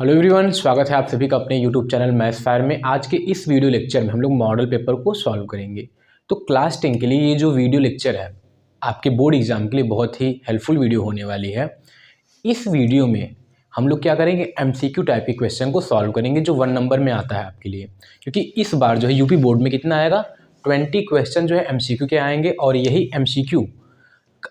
Hello everyone, स्वागत है आप सभी का अपने यूट्यूब चैनल मैथ्स फायर में। आज के इस वीडियो लेक्चर में हम लोग मॉडल पेपर को सॉल्व करेंगे। तो क्लास 10 के लिए ये जो वीडियो लेक्चर है आपके बोर्ड एग्जाम के लिए बहुत ही हेल्पफुल वीडियो होने वाली है। इस वीडियो में हम लोग क्या करेंगे, एमसीक्यू टाइप के क्वेश्चन को सॉल्व करेंगे जो 1 नंबर में आता है आपके लिए। क्योंकि इस बार जो है यूपी बोर्ड में कितना आएगा, 20 क्वेश्चन जो है एमसीक्यू के आएंगे। और यही एमसीक्यू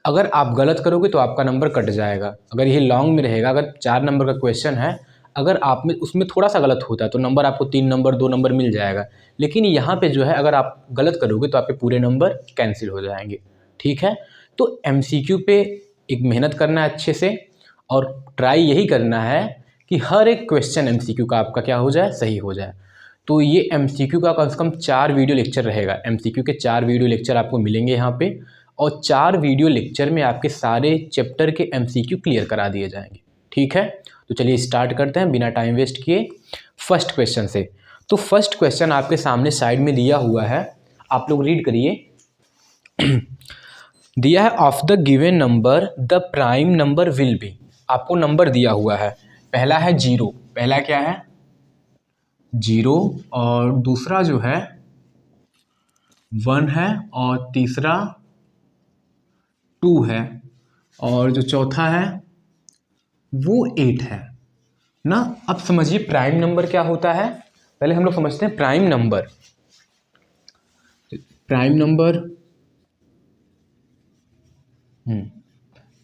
अगर आप गलत करोगे तो आपका नंबर कट जाएगा। अगर ये लॉन्ग में रहेगा, अगर 4 नंबर का क्वेश्चन है, अगर आप में उसमें थोड़ा सा गलत होता है तो नंबर आपको 3 नंबर 2 नंबर मिल जाएगा। लेकिन यहाँ पे जो है अगर आप गलत करोगे तो आपके पूरे नंबर कैंसिल हो जाएंगे। ठीक है, तो एमसीक्यू पे एक मेहनत करना है अच्छे से, और ट्राई यही करना है कि हर एक क्वेश्चन एमसीक्यू का आपका क्या हो जाए, सही हो जाए। तो ये एमसीक्यू का कम से कम 4 वीडियो लेक्चर रहेगा। एमसीक्यू के 4 वीडियो लेक्चर आपको मिलेंगे यहाँ पे, और 4 वीडियो लेक्चर में आपके सारे चैप्टर के एमसीक्यू क्लियर करा दिए जाएंगे। ठीक है, तो चलिए स्टार्ट करते हैं बिना टाइम वेस्ट किए फर्स्ट क्वेश्चन से। तो फर्स्ट क्वेश्चन आपके सामने साइड में दिया हुआ है, आप लोग रीड करिए। दिया है of the given number the prime number will be. आपको नंबर दिया हुआ है, पहला है 0, पहला क्या है 0, और दूसरा जो है 1 है, और तीसरा 2 है, और जो चौथा है वो 8 है ना। अब समझिए प्राइम नंबर क्या होता है, पहले हम लोग समझते हैं prime number. Prime number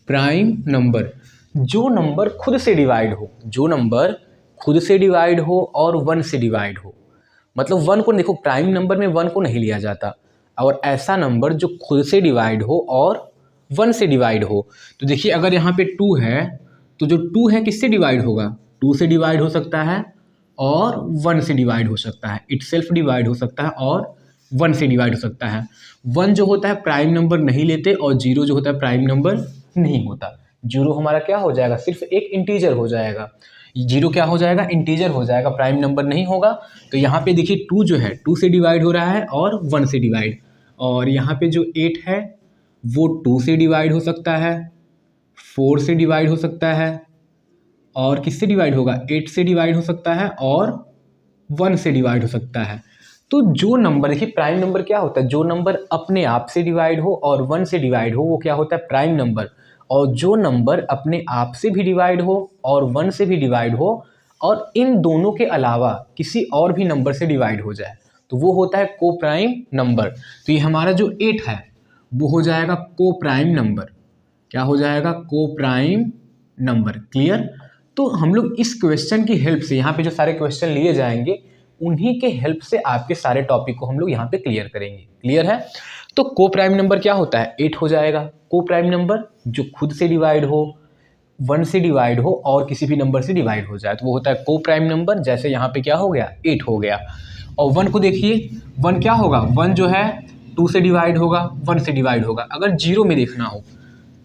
prime number जो नंबर खुद से डिवाइड हो, जो नंबर खुद से डिवाइड हो और 1 से डिवाइड हो। मतलब 1 को देखो, प्राइम नंबर में 1 को नहीं लिया जाता, और ऐसा नंबर जो खुद से डिवाइड हो और 1 से डिवाइड हो। तो देखिए अगर यहाँ पे 2 है तो जो 2 है किससे डिवाइड होगा, 2 से डिवाइड हो सकता है और 1 से डिवाइड हो सकता है, इटसेल्फ डिवाइड हो सकता है और 1 से डिवाइड हो सकता है। 1 जो होता है प्राइम नंबर नहीं लेते, और 0 जो होता है प्राइम नंबर नहीं होता। 0 हमारा क्या हो जाएगा, सिर्फ एक इंटीजर हो जाएगा। 0 क्या हो जाएगा, इंटीजर हो जाएगा, प्राइम नंबर नहीं होगा। तो यहाँ पे देखिए 2 जो है 2 से डिवाइड हो रहा है और 1 से डिवाइड, और यहाँ पे जो 8 है वो 2 से डिवाइड हो सकता है, 4 से डिवाइड हो सकता है, और किससे डिवाइड होगा, 8 से डिवाइड हो सकता है और 1 से डिवाइड हो सकता है। तो जो नंबर, देखिए प्राइम नंबर क्या होता है, जो नंबर अपने आप से डिवाइड हो और 1 से डिवाइड हो वो क्या होता है, प्राइम नंबर। और जो नंबर अपने आप से भी डिवाइड हो और 1 से भी डिवाइड हो और इन दोनों के अलावा किसी और भी नंबर से डिवाइड हो जाए तो वो होता है को प्राइम नंबर। तो ये हमारा जो 8 है वो हो जाएगा को प्राइम नंबर। क्या हो जाएगा, को प्राइम नंबर। क्लियर। तो हम लोग इस क्वेश्चन की हेल्प से, यहाँ पे जो सारे क्वेश्चन लिए जाएंगे उन्हीं के हेल्प से आपके सारे टॉपिक को हम लोग यहाँ पे क्लियर करेंगे। क्लियर है। तो को प्राइम नंबर क्या होता है, 8 हो जाएगा। को प्राइम नंबर जो खुद से डिवाइड हो, 1 से डिवाइड हो और किसी भी नंबर से डिवाइड हो जाए तो वो होता है को प्राइम नंबर। जैसे यहाँ पे क्या हो गया, 8 हो गया। और 1 को देखिए, 1 क्या होगा, 1 जो है 2 से डिवाइड होगा, 1 से डिवाइड होगा। अगर 0 में देखना हो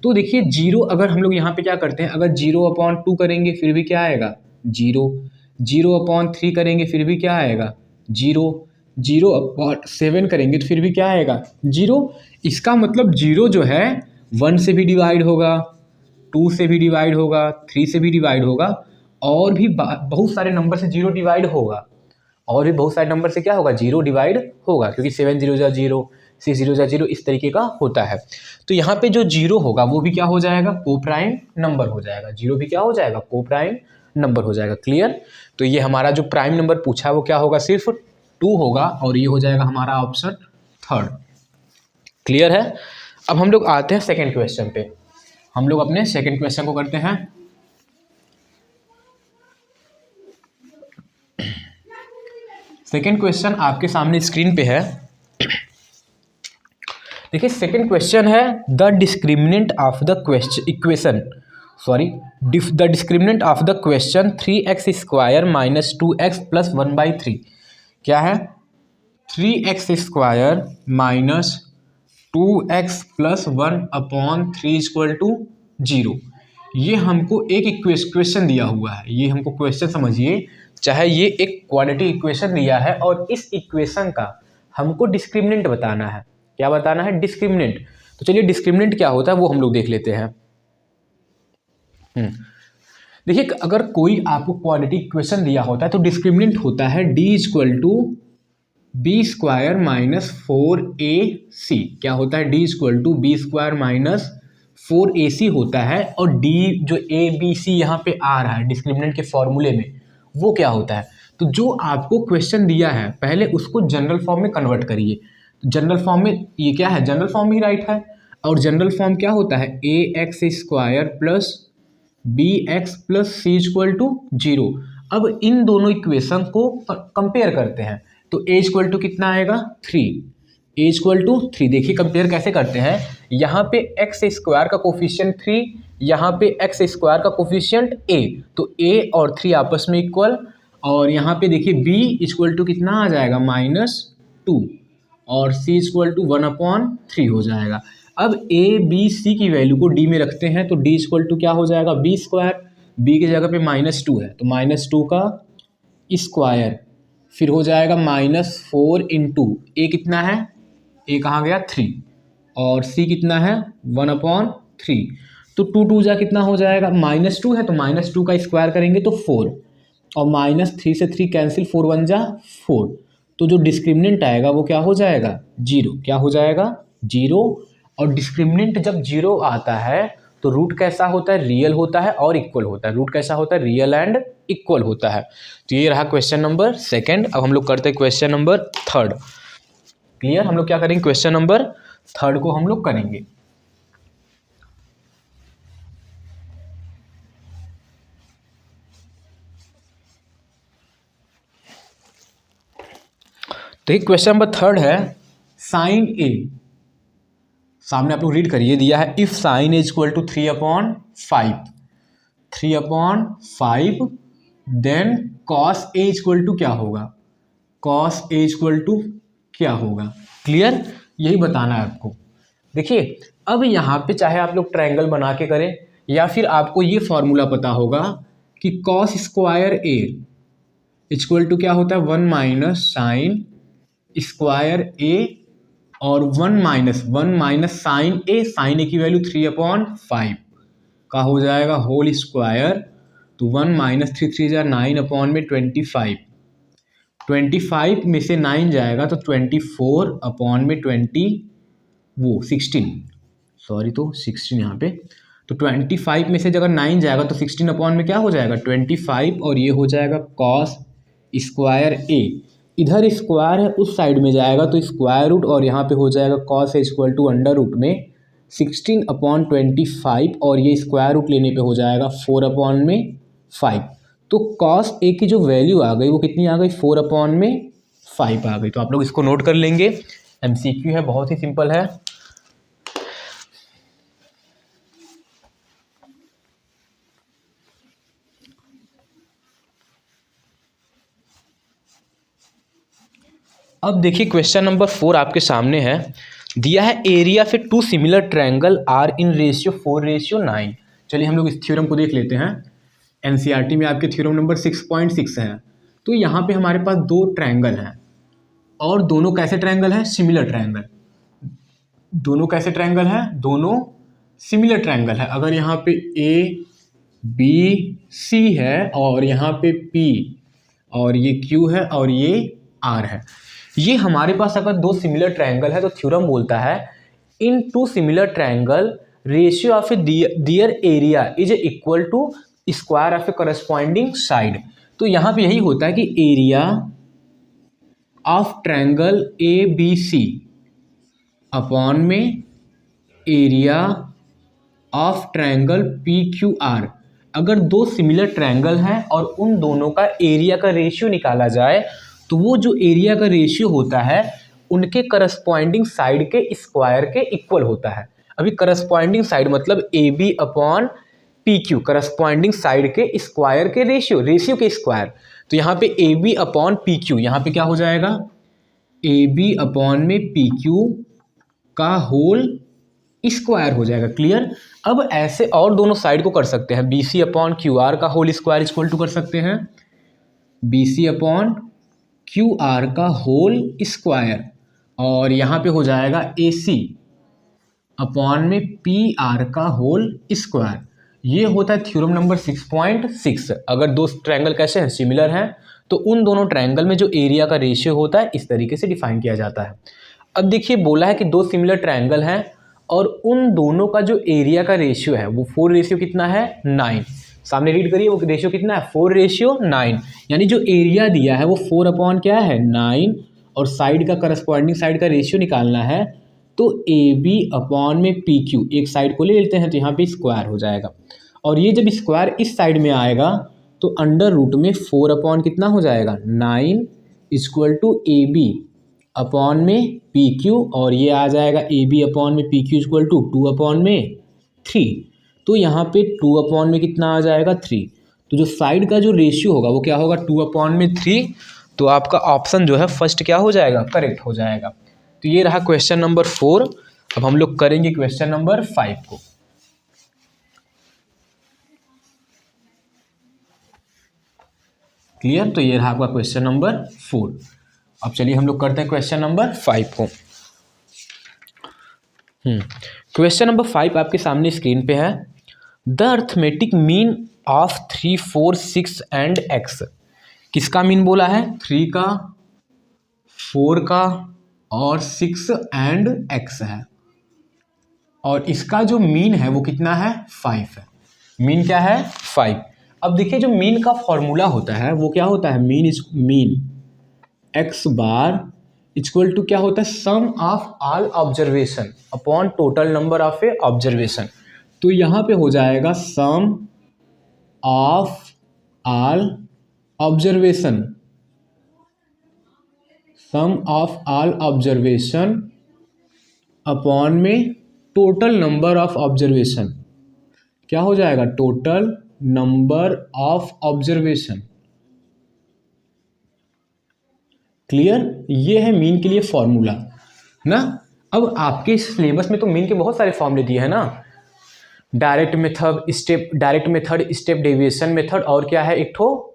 तो देखिए 0, अगर हम लोग यहाँ पे क्या करते हैं, अगर 0/2 करेंगे फिर भी क्या आएगा 0, 0/3 करेंगे फिर भी क्या आएगा 0, 0/7 करेंगे तो फिर भी क्या आएगा 0। इसका मतलब 0 जो है 1 से भी डिवाइड होगा, 2 से भी डिवाइड होगा, 3 से भी डिवाइड होगा, और भी बहुत सारे नंबर से 0 डिवाइड होगा, और भी बहुत सारे नंबर से क्या होगा 0 डिवाइड होगा, क्योंकि 7 0 0, 6 0 0 इस तरीके का होता है। तो यहाँ पे जो 0 होगा वो भी क्या हो जाएगा, को प्राइम नंबर हो जाएगा। 0 भी क्या हो जाएगा, को प्राइम नंबर हो जाएगा। क्लियर। तो ये हमारा जो प्राइम नंबर पूछा है वो क्या होगा, सिर्फ 2 होगा, और ये हो जाएगा हमारा ऑप्शन 3rd। क्लियर है। अब हम लोग आते हैं सेकेंड क्वेश्चन पे। हम लोग अपने सेकेंड क्वेश्चन को करते हैं। सेकेंड क्वेश्चन आपके सामने स्क्रीन पे है। देखिए सेकेंड क्वेश्चन है the discriminant of the equation the discriminant of the question 3x² - 2x + 1/3 क्या है, 3x² - 2x + 1/3 = 0। ये हमको एक इक्वेशन दिया हुआ है, ये हमको क्वेश्चन समझिए, चाहे ये एक क्वाड्रेटिक इक्वेशन दिया है और इस इक्वेशन का हमको डिस्क्रिमिनेंट बताना है। क्या बताना है, डिस्क्रिमिनेंट। तो चलिए डिस्क्रिमिनेंट क्या होता है वो हम लोग देख लेते हैं। देखिए अगर कोई आपको क्वाड्रेटिक इक्वेशन दिया होता है तो डिस्क्रिमिनेंट होता है d equal to B square minus 4ac। क्या होता है? d equal to B square minus 4ac होता है। और d जो a b c यहाँ पे आ रहा है डिस्क्रिमिनेंट के फॉर्मूले में, वो क्या होता है? तो जो आपको क्वेश्चन दिया है पहले उसको जनरल फॉर्म में कन्वर्ट करिए। जनरल फॉर्म में ये क्या है? जनरल फॉर्म ही राइट है। और जनरल फॉर्म क्या होता है? A x square plus b x plus c equal to 0। अब इन दोनों इक्वेशन को कंपेयर करते हैं तो ए इक्वल टू कितना आएगा? 3। ए इक्वल टू 3। देखिए कंपेयर कैसे करते हैं। यहाँ पे एक्स स्क्वायर का कोफिशिएंट 3, यहाँ पे एक्स स्क्वायर का कोफिशिएंट ए, तो ए और 3 आपस में इक्वल। और यहाँ पे देखिए बी इक्वल टू कितना आ जाएगा? -2 और सी इक्वल टू 1/3 हो जाएगा। अब ए बी सी की वैल्यू को डी में रखते हैं तो डी इक्वल टू क्या हो जाएगा? B square. बी की जगह पे -2 है तो -2 का स्क्वायर, फिर हो जाएगा -4 इंटू ए कितना है? ए कहाँ गया? 3। और सी कितना है? 1/3। तो 2 2 जा कितना हो जाएगा? -2 है तो -2 का स्क्वायर करेंगे तो 4, और -3 से 3 कैंसिल, 4 1 जा 4। तो जो डिस्क्रिमिनेंट आएगा वो क्या हो जाएगा? 0। क्या हो जाएगा? 0। और डिस्क्रिमिनेंट जब 0 आता है तो रूट कैसा होता है? रियल होता है और इक्वल होता है। रूट कैसा होता है? रियल एंड इक्वल होता है। तो ये रहा क्वेश्चन नंबर 2। अब हम लोग करते हैं क्वेश्चन नंबर 3। क्लियर? हम लोग क्या करेंगे? क्वेश्चन नंबर 3 को हम लोग करेंगे। तो एक क्वेश्चन नंबर 3 है, साइन ए। सामने आप लोग रीड करिए, दिया है if sine is equal to 3/5 then cos A equal to क्या होगा? कॉस ए इक्वल टू क्या होगा? क्लियर? यही बताना है आपको। देखिए अब यहाँ पे चाहे आप लोग ट्रायंगल बना के करें या फिर आपको ये फॉर्मूला पता होगा कि cos square A equal to क्या होता है? 1 माइनस साइन स्क्वायर ए, और 1 माइनस साइन ए। साइन ए की वैल्यू 3/5 का हो जाएगा होल स्क्वायर। तो 1 - 3 3 जा 9/25। 25 में से 9 जाएगा तो 16 सॉरी, तो 16 यहाँ पे। तो 25 में से अगर 9 जाएगा तो 16 अपॉन में क्या हो जाएगा? 25। और ये हो जाएगा कॉस स्क्वायर ए। इधर स्क्वायर है उस साइड में जाएगा तो स्क्वायर रूट, और यहाँ पे हो जाएगा cos A equal to under root में 16/25, और ये स्क्वायर रूट लेने पे हो जाएगा 4/5। तो कॉस ए की जो वैल्यू आ गई वो कितनी आ गई? 4/5 आ गई। तो आप लोग इसको नोट कर लेंगे। MCQ है, बहुत ही सिंपल है। अब देखिए क्वेश्चन नंबर 4 आपके सामने है। दिया है एरिया फिर 2 similar triangle are in ratio 4:9। चलिए हम लोग इस थ्योरम को देख लेते हैं। NCERT में आपके थ्योरम नंबर 6.6 है। तो यहाँ पे हमारे पास 2 ट्रायंगल हैं और दोनों कैसे ट्रायंगल हैं? Similar triangle. दोनों कैसे ट्रायंगल हैं? दोनों सिमिलर ट्रायंगल है। अगर यहाँ पे ABC है और यहाँ पे P और ये Q है और ये R है, ये हमारे पास अगर 2 सिमिलर ट्रायंगल है तो थ्योरम बोलता है in 2 similar triangle ratio of their area is equal to square of a corresponding side. तो यहाँ पे यही होता है कि area of triangle ABC upon में एरिया ऑफ ट्रायंगल PQR। अगर 2 सिमिलर ट्रायंगल हैं और उन दोनों का एरिया का रेशियो निकाला जाए तो वो जो एरिया का रेशियो होता है उनके करस्पॉन्डिंग साइड के स्क्वायर के इक्वल होता है। अभी करस्पॉन्डिंग साइड मतलब AB upon PQ, corresponding side के स्क्वायर के रेशियो के स्क्वायर। तो यहाँ पे AB अपॉन PQ, यहाँ पे क्या हो जाएगा? AB अपॉन में PQ का होल स्क्वायर हो जाएगा। क्लियर? अब ऐसे और दोनों साइड को कर सकते हैं। BC अपॉन QR का होल स्क्वायर इक्वल टू कर सकते हैं BC अपॉन QR का होल स्क्वायर, और यहाँ पे हो जाएगा AC अपॉन में PR का होल स्क्वायर। ये होता है थ्योरम नंबर 6.6। अगर दो ट्रायंगल कैसे हैं, सिमिलर हैं, तो उन दोनों ट्रायंगल में जो एरिया का रेशियो होता है इस तरीके से डिफाइन किया जाता है। अब देखिए बोला है कि दो सिमिलर ट्रायंगल हैं और उन दोनों का जो एरिया का रेशियो है वो 4 रेशियो कितना है 9। सामने रीड करिए, वो रेशियो कितना है 4 रेशियो 9। यानी जो एरिया दिया है वो 4 अपॉन क्या है 9, और साइड का करस्पॉन्डिंग साइड का रेशियो निकालना है तो ए बी अपॉन में पी क्यू, एक साइड को ले लेते हैं तो यहाँ पे स्क्वायर हो जाएगा। और ये जब स्क्वायर इस साइड में आएगा तो अंडर रूट में 4 अपॉन कितना हो जाएगा 9 equal to A B upon में पी क्यू, और ये आ जाएगा ए बी अपॉन में P Q equal to 2 upon में 3। तो यहाँ पे 2 अपॉन में कितना आ जाएगा 3। तो जो साइड का जो रेशियो होगा वो क्या होगा 2 अपॉन में 3। तो आपका ऑप्शन जो है फर्स्ट क्या हो जाएगा करेक्ट हो जाएगा। तो ये रहा क्वेश्चन नंबर 4। अब हम लोग करेंगे क्वेश्चन नंबर 5 को। क्लियर? तो ये रहा आपका क्वेश्चन नंबर 4। अब चलिए हम लोग करते हैं क्वेश्चन नंबर 5 को। क्वेश्चन नंबर 5 आपके सामने स्क्रीन पे है। The arithmetic mean of 3, 4, 6 and x। किसका मीन बोला है 3 का, 4 का और 6 एंड x है, और इसका जो मीन है वो कितना है 5 है। मीन क्या है 5। अब देखिए जो मीन का फॉर्मूला होता है वो क्या होता है mean x bar equal to क्या होता है sum of all observation upon total number of a observation. तो यहाँ पे हो जाएगा sum of all observation, sum of all observation upon में टोटल नंबर ऑफ ऑब्जर्वेशन। क्या हो जाएगा total number of observation. Clear? ये है मीन के लिए फॉर्मूला ना। अब आपके सिलेबस में तो मीन के बहुत सारे फॉर्मूले दिए हैं ना, direct method, step deviation method, और क्या है एक ठो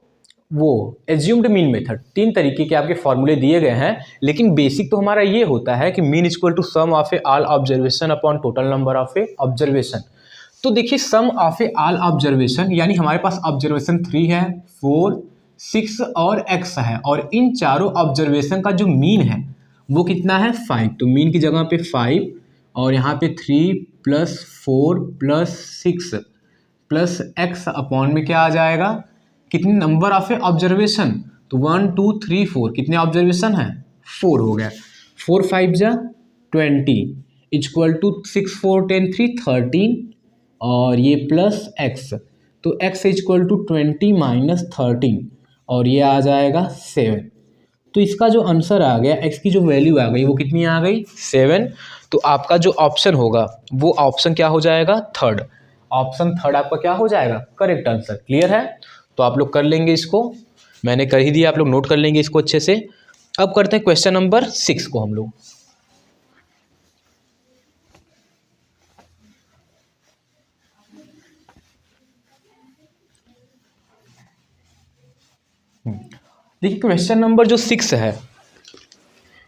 वो एज्यूम्ड मीन मेथड। 3 तरीके के आपके फॉर्मूले दिए गए हैं, लेकिन बेसिक तो हमारा ये होता है कि mean equal to sum of a all observation upon total number of a observation. तो देखिए sum of a all observation यानी हमारे पास ऑब्जर्वेशन 3 है, 4, 6 और x है, और इन चारों ऑब्जर्वेशन का जो मीन है वो कितना है 5। तो मीन की जगह पे 5 और यहाँ पे 3 + 4 + 6 प्लस x अपॉन में क्या आ जाएगा कितने नंबर ऑफ ए ऑब्जर्वेशन। तो 1 2 3 4 कितने ऑब्जर्वेशन है 4 हो गया। 4 5 जा 20 इक्वल टू 6 4 10 3 13 और ये प्लस x। तो x इक्वल टू 20 - 13 और ये आ जाएगा 7। तो इसका जो आंसर आ गया x की जो वैल्यू आ गई वो कितनी आ गई 7। तो आपका जो ऑप्शन होगा वो ऑप्शन क्या हो जाएगा थर्ड। ऑप्शन थर्ड आपका क्या हो जाएगा करेक्ट आंसर। क्लियर है? तो आप लोग कर लेंगे इसको, मैंने कर ही दिया, आप लोग नोट कर लेंगे इसको अच्छे से। अब करते हैं क्वेश्चन नंबर 6 को हम लोग। देखिए क्वेश्चन नंबर जो 6 है,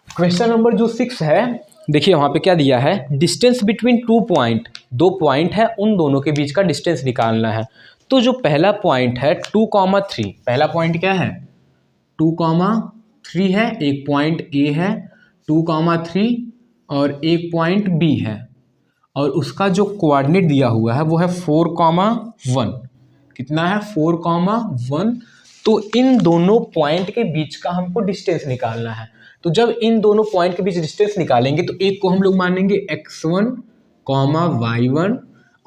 क्वेश्चन नंबर जो 6 है देखिए वहाँ पे क्या दिया है डिस्टेंस बिटवीन 2 पॉइंट। 2 पॉइंट है, उन दोनों के बीच का डिस्टेंस निकालना है। तो जो पहला पॉइंट है 2,3, पहला पॉइंट क्या है 2,3 है, एक पॉइंट A है 2,3 और एक पॉइंट B है, और उसका जो कोऑर्डिनेट दिया हुआ है वो है 4,1। कितना है 4,1। तो इन दोनों पॉइंट के बीच का हमको डिस्टेंस निकालना है। तो जब इन दोनों पॉइंट के बीच डिस्टेंस निकालेंगे तो एक को हम लोग मानेंगे x1, y1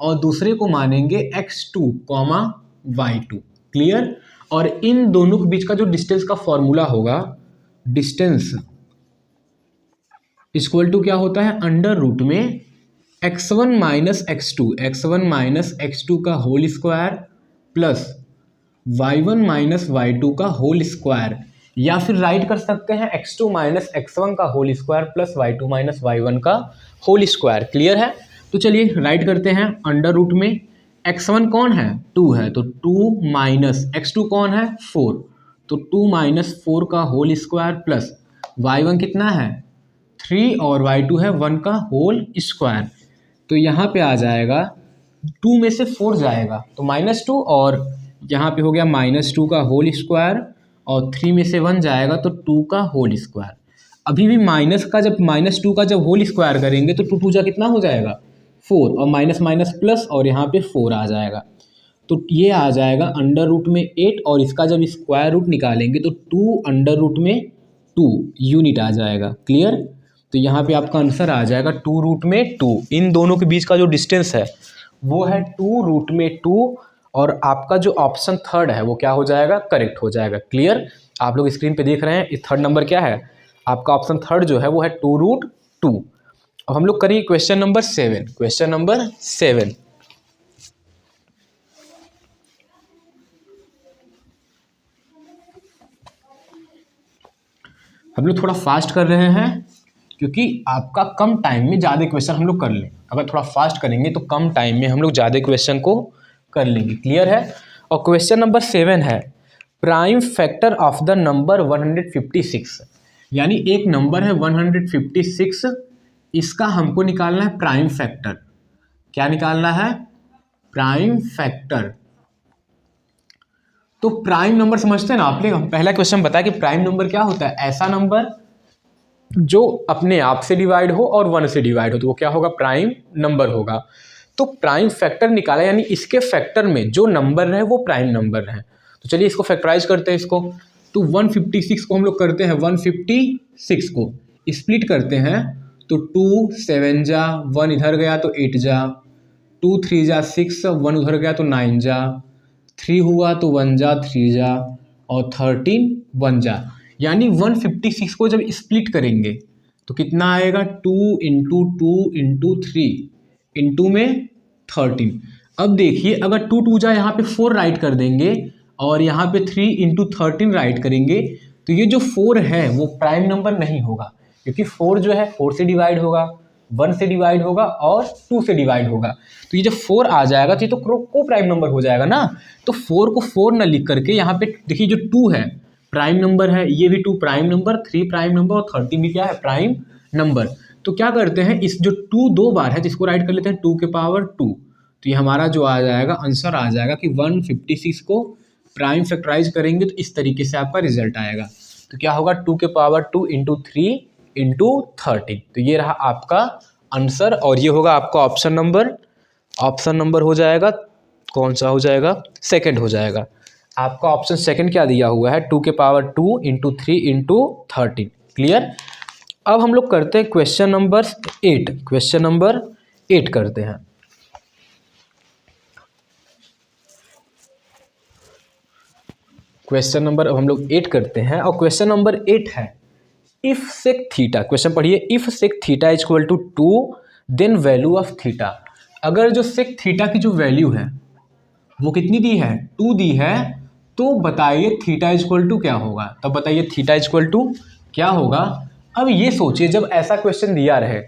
और दूसरे को मानेंगे x2, y2। क्लियर? और इन दोनों के बीच का जो डिस्टेंस का फॉर्मूला होगा डिस्टेंस इक्वल टू क्या होता है अंडर रूट में x1 - x2 का whole square plus y1 - y2 का होल स्क्वायर, या फिर राइट कर सकते हैं x2 - x1 का whole square plus y2 - y1 का होल स्क्वायर। क्लियर है? तो चलिए राइट करते हैं अंडर रूट में x1 कौन है 2 है, तो 2 माइनस x2 कौन है 4, तो 2 - 4 का होल स्क्वायर प्लस y1 कितना है 3 और y2 है 1 का होल स्क्वायर। तो यहाँ पे आ जाएगा 2 में से 4 जाएगा तो -2, और यहाँ पे हो गया -2 का होल स्क्वायर, और 3 में से 1 जाएगा तो 2 का होल स्क्वायर। अभी भी -2 का जब होल स्क्वायर करेंगे तो 2 2 जा कितना हो जाएगा 4, और माइनस माइनस प्लस, और यहाँ पे 4 आ जाएगा। तो ये आ जाएगा अंडर रूट में 8, और इसका जब स्क्वायर रूट निकालेंगे तो 2 अंडर रूट में 2 यूनिट आ जाएगा। क्लियर? तो यहाँ पे आपका आंसर आ जाएगा 2 रूट में 2। इन दोनों के बीच का जो डिस्टेंस है वो है 2 रूट में 2, और आपका जो ऑप्शन थर्ड है वो क्या हो जाएगा, करेक्ट हो जाएगा। क्लियर? आप लोग स्क्रीन पे देख रहे हैं, इस थर्ड नंबर क्या है आपका, ऑप्शन थर्ड जो है वो है 2 रूट 2। अब हम लोग करेंगे क्वेश्चन नंबर 7। क्वेश्चन नंबर 7, हम लोग थोड़ा फास्ट कर रहे हैं क्योंकि आपका कम टाइम में ज़्यादा क्वेश्चन हम लोग कर लें। अगर थोड़ा फास्ट करेंगे तो कम टाइम में हम लोग ज़्यादा क्वेश्चन को कर लेंगे। क्लियर है? और क्वेश्चन नंबर 7 है prime factor of the number 156। यानी एक नंबर है 156, इसका हमको निकालना है प्राइम फैक्टर। क्या निकालना है? Prime factor. तो प्राइम नंबर समझते हैं ना आप लोग, पहला क्वेश्चन बताया कि प्राइम नंबर क्या होता है, ऐसा नंबर जो अपने आप से डिवाइड हो और 1 से डिवाइड हो तो वो क्या होगा, प्राइम नंबर होगा। तो प्राइम फैक्टर निकाला, यानी इसके फैक्टर में जो नंबर है वो प्राइम नंबर है। तो चलिए इसको फैक्टराइज करते हैं इसको। तो 156 को हम लोग करते हैं 156 को स्प्लिट करते हैं, तो 2 7 जा, 1 इधर गया तो 8 जा, 2 3 जा 6, 1 उधर गया तो 9 जा, 3 हुआ तो 1 जा 3 जा, और 13 1 जा। यानी 156 को जब स्प्लिट करेंगे तो कितना आएगा, 2 इंटू 2 इंटू 3 इंटू में 13। अब देखिए अगर 2 2 जा यहाँ पे 4 राइट कर देंगे और यहाँ पे 3 इंटू 13 राइट करेंगे तो ये जो 4 है वो प्राइम नंबर नहीं होगा, क्योंकि 4 जो है 4 से डिवाइड होगा, 1 से डिवाइड होगा और 2 से डिवाइड होगा। तो ये जब 4 आ जाएगा तो ये तो को प्राइम नंबर हो जाएगा ना। तो 4 को 4 न लिख करके यहाँ पे देखिए जो 2 है प्राइम नंबर है, ये भी 2 प्राइम नंबर, 3 प्राइम नंबर और 13 भी क्या है, प्राइम नंबर। तो क्या करते हैं, इस जो 2 2 बार है जिसको राइट कर लेते हैं 2 के पावर 2। तो ये हमारा जो आ जाएगा आंसर आ जाएगा कि 156 को प्राइम फैक्टराइज करेंगे तो इस तरीके से आपका रिजल्ट आएगा। तो क्या होगा, 2 के पावर 2 इंटू 3 इंटू 13। तो ये रहा आपका आंसर, और ये होगा आपका ऑप्शन नंबर हो जाएगा, कौन सा हो जाएगा, सेकंड हो जाएगा। आपका ऑप्शन सेकंड क्या दिया हुआ है, 2 के पावर 2 इंटू 3 इंटू 13। क्लियर? अब हम लोग करते हैं क्वेश्चन नंबर 8। क्वेश्चन नंबर 8 करते हैं। क्वेश्चन नंबर अब हम लोग 8 करते हैं, और क्वेश्चन नंबर 8 है इफ सेक थीटा। क्वेश्चन पढ़िए, if sec theta is equal to 2 then value of theta. अगर जो सेक थीटा की जो वैल्यू है वो कितनी दी है, 2 दी है, तो बताइए थीटा इज इक्वल टू क्या होगा। तब बताइए थीटा इज इक्वल टू क्या होगा। अब ये सोचिए जब ऐसा क्वेश्चन दिया रहे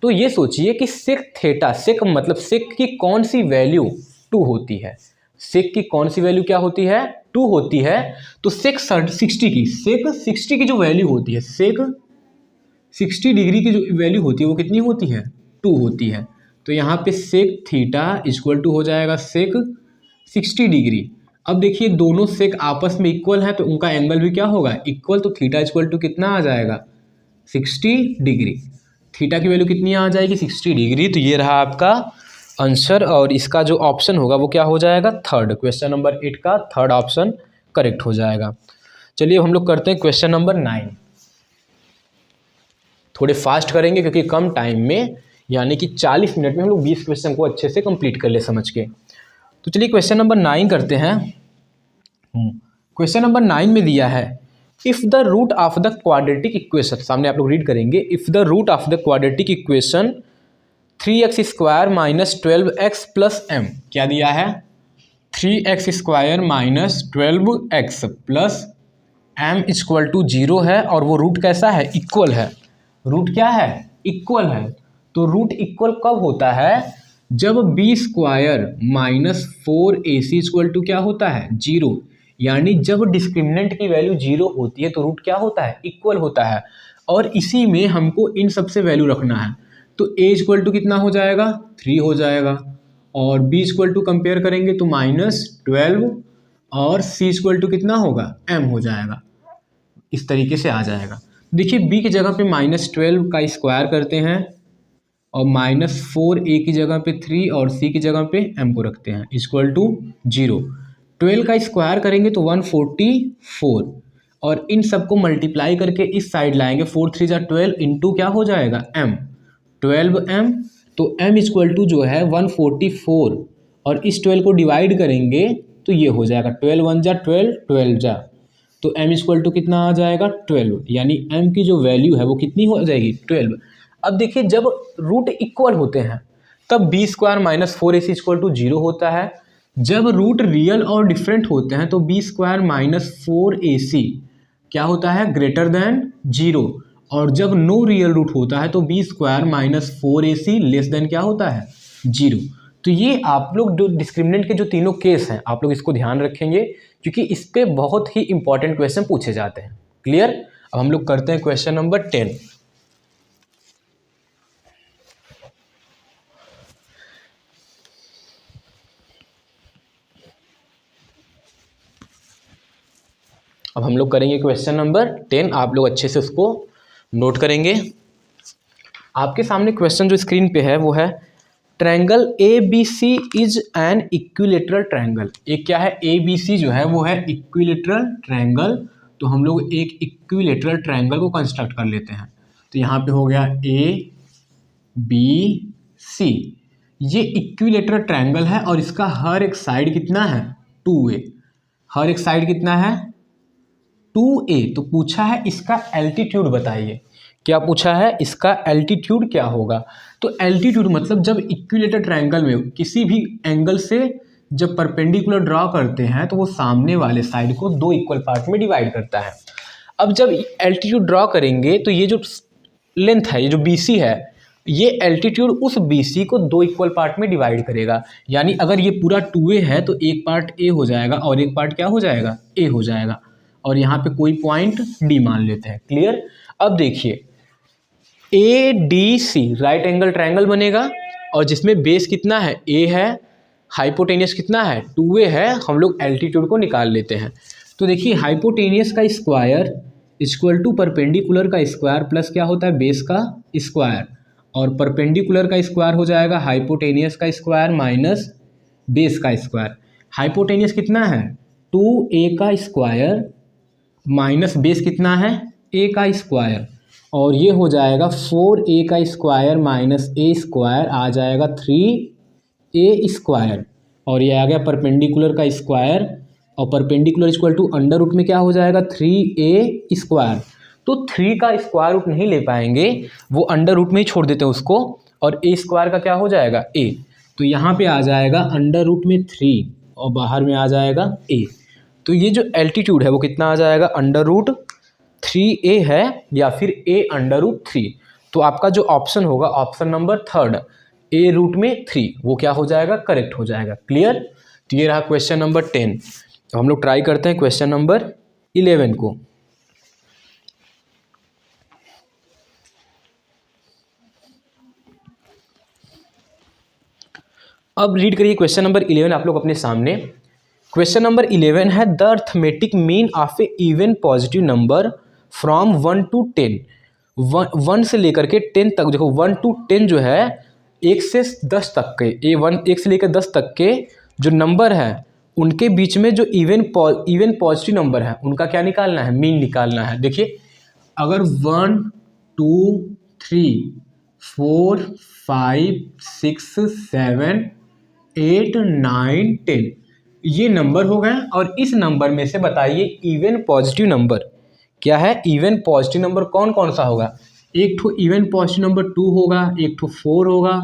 तो ये सोचिए कि सेक थीटा, सेक मतलब सेक की कौन सी वैल्यू 2 होती है, सेक की कौन सी वैल्यू क्या होती है, 2 होती है। तो सेक 60 की जो वैल्यू होती है, सेक 60 डिग्री की जो वैल्यू होती है वो कितनी होती है, 2 होती है। तो यहाँ पे सेक थीटा इक्वल टू हो जाएगा सेक 60 डिग्री। अब देखिए दोनों सेक आपस में इक्वल है तो उनका एंगल भी क्या होगा, इक्वल। तो थीटा इक्वल टू कितना आ जाएगा, 60 डिग्री। थीटा की वैल्यू कितनी आ जाएगी, 60 डिग्री। तो ये रहा आपका आंसर, और इसका जो ऑप्शन होगा वो क्या हो जाएगा, थर्ड। क्वेश्चन नंबर 8 का थर्ड ऑप्शन करेक्ट हो जाएगा। चलिए हम लोग करते हैं क्वेश्चन नंबर 9। थोड़े फास्ट करेंगे क्योंकि कम टाइम में, यानी कि 40 मिनट में हम लोग 20 क्वेश्चन को अच्छे से कंप्लीट कर ले समझ के। तो चलिए क्वेश्चन नंबर 9 करते हैं। क्वेश्चन नंबर 9 में दिया है if the root of the quadratic equation, सामने आप लोग रीड करेंगे, if the root of the quadratic equation 3x square minus 12x plus m, क्या दिया है, 3x square minus 12x plus m equal to 0 है, और वो रूट कैसा है, इक्वल है। रूट क्या है, इक्वल है। तो रूट इक्वल कब होता है, जब b square minus 4ac equal to क्या होता है, 0। यानी जब डिस्क्रिमिनेंट की वैल्यू 0 होती है तो रूट क्या होता है, इक्वल होता है। और इसी में हमको इन सबसे वैल्यू रखना है। तो a इक्वल टू कितना हो जाएगा, 3 हो जाएगा, और b इक्वल टू कंपेयर करेंगे तो -12 और c इक्वल टू कितना होगा m हो जाएगा, इस तरीके से आ जाएगा। देखिए b की जगह पे -12 का स्क्वायर करते हैं और -4a की जगह पे 3 और c की जगह पे m को रखते हैं इक्वल टू 0। 12 का स्क्वायर करेंगे तो 144 और इन सबको मल्टीप्लाई करके इस साइड लाएंगे, 4 3 जा 12 इंटू क्या हो जाएगा m, 12m। तो m इक्वल टू जो है 144 और इस 12 को डिवाइड करेंगे तो ये हो जाएगा 12 1 जा 12, 12 जा, तो m इक्वल टू कितना आ जाएगा 12, यानी m की जो वैल्यू है वो कितनी हो जाएगी 12। अब देखिए जब रूट इक्वल होते हैं तब b square -4ac equal to 0 होता है। जब रूट रियल और डिफरेंट होते हैं तो b स्क्वायर -4ac क्या होता है ग्रेटर देन 0, और जब नो रियल रूट होता है तो b square -4ac less than क्या होता है 0। तो ये आप लोग जो डिस्क्रिमिनेंट के जो तीनों केस हैं आप लोग इसको ध्यान रखेंगे क्योंकि इस पे बहुत ही इंपॉर्टेंट क्वेश्चन पूछे जाते हैं। क्लियर। अब हम लोग करते हैं क्वेश्चन नंबर 10। अब हम लोग करेंगे क्वेश्चन नंबर 10, आप लोग अच्छे से उसको नोट करेंगे। आपके सामने क्वेश्चन जो स्क्रीन पे है वो है triangle ABC is an equilateral triangle. एक क्या है ABC जो है वो है इक्विलेटरल ट्रायंगल, तो हम लोग एक इक्विलेटरल ट्रायंगल को कंस्ट्रक्ट कर लेते हैं। तो यहाँ पे हो गया ABC, ये इक्विलेटरल ट्रायंगल है और इसका हर एक साइड कितना है 2a, हर एक साइड कितना है 2a। तो पूछा है इसका एल्टीट्यूड बताइए, क्या पूछा है इसका एल्टीट्यूड क्या होगा। तो एल्टीट्यूड मतलब जब इक्विलेटरल ट्रायंगल में किसी भी एंगल से जब परपेंडिकुलर ड्रॉ करते हैं तो वो सामने वाले साइड को दो इक्वल पार्ट में डिवाइड करता है। अब जब एल्टीट्यूड ड्रॉ करेंगे तो ये जो लेंथ है, ये जो BC है, ये एल्टीट्यूड उस BC को दो इक्वल पार्ट में डिवाइड करेगा। यानी अगर ये पूरा 2a है तो एक पार्ट a हो जाएगा और एक पार्ट क्या हो जाएगा a हो जाएगा, और यहाँ पे कोई पॉइंट d मान लेते हैं। क्लियर। अब देखिए ADC राइट एंगल ट्रायंगल बनेगा और जिसमें बेस कितना है a है, हाइपोटेनियस कितना है 2a है, हम लोग एल्टीट्यूड को निकाल लेते हैं। तो देखिए हाइपोटेनियस का स्क्वायर इक्वल टू परपेंडिकुलर का स्क्वायर प्लस क्या होता है बेस का स्क्वायर, और परपेंडिकुलर का स्क्वायर हो जाएगा हाइपोटेनियस का स्क्वायर माइनस बेस का स्क्वायर। हाइपोटेनियस कितना है 2a का स्क्वायर माइनस बेस कितना है a का स्क्वायर, और ये हो जाएगा 4a का स्क्वायर माइनस a स्क्वायर आ जाएगा 3a स्क्वायर, और ये आ गया परपेंडिकुलर का स्क्वायर, और perpendicular equal to under root में क्या हो जाएगा 3a स्क्वायर। तो 3 का स्क्वायर रूट नहीं ले पाएंगे, वो अंडर रूट में ही छोड़ देते हैं उसको, और a स्क्वायर का क्या हो जाएगा a, तो यहाँ पे आ जाएगा अंडर रूट में 3 और बाहर में आ जाएगा a। तो ये जो एल्टीट्यूड है वो कितना आ जाएगा अंडर रूट 3a है या फिर a अंडर रूट 3। तो आपका जो ऑप्शन होगा ऑप्शन नंबर 3 a रूट में 3 वो क्या हो जाएगा करेक्ट हो जाएगा। क्लियर। तो ये रहा क्वेश्चन नंबर 10। तो हम लोग ट्राई करते हैं क्वेश्चन नंबर 11 को। अब रीड करिए क्वेश्चन नंबर 11 आप लोग अपने सामने। क्वेश्चन नंबर 11 है the arithmetic mean of A even positive number from 1 to 10। 1 से लेकर के 10 तक, देखो 1 to 10 जो है 1 से 10 तक के, 1 से लेकर 10 तक के जो नंबर है उनके बीच में जो इवन पॉजिटिव नंबर है उनका क्या निकालना है मीन निकालना है। देखिए अगर 1 2 3 4 5 6 7 8 9 10 ये नंबर हो गए, और इस नंबर में से बताइए इवन पॉजिटिव नंबर क्या है। इवन पॉजिटिव नंबर कौन कौन सा होगा। एक ठो इवन पॉजिटिव नंबर 2 होगा, एक ठो 4 होगा,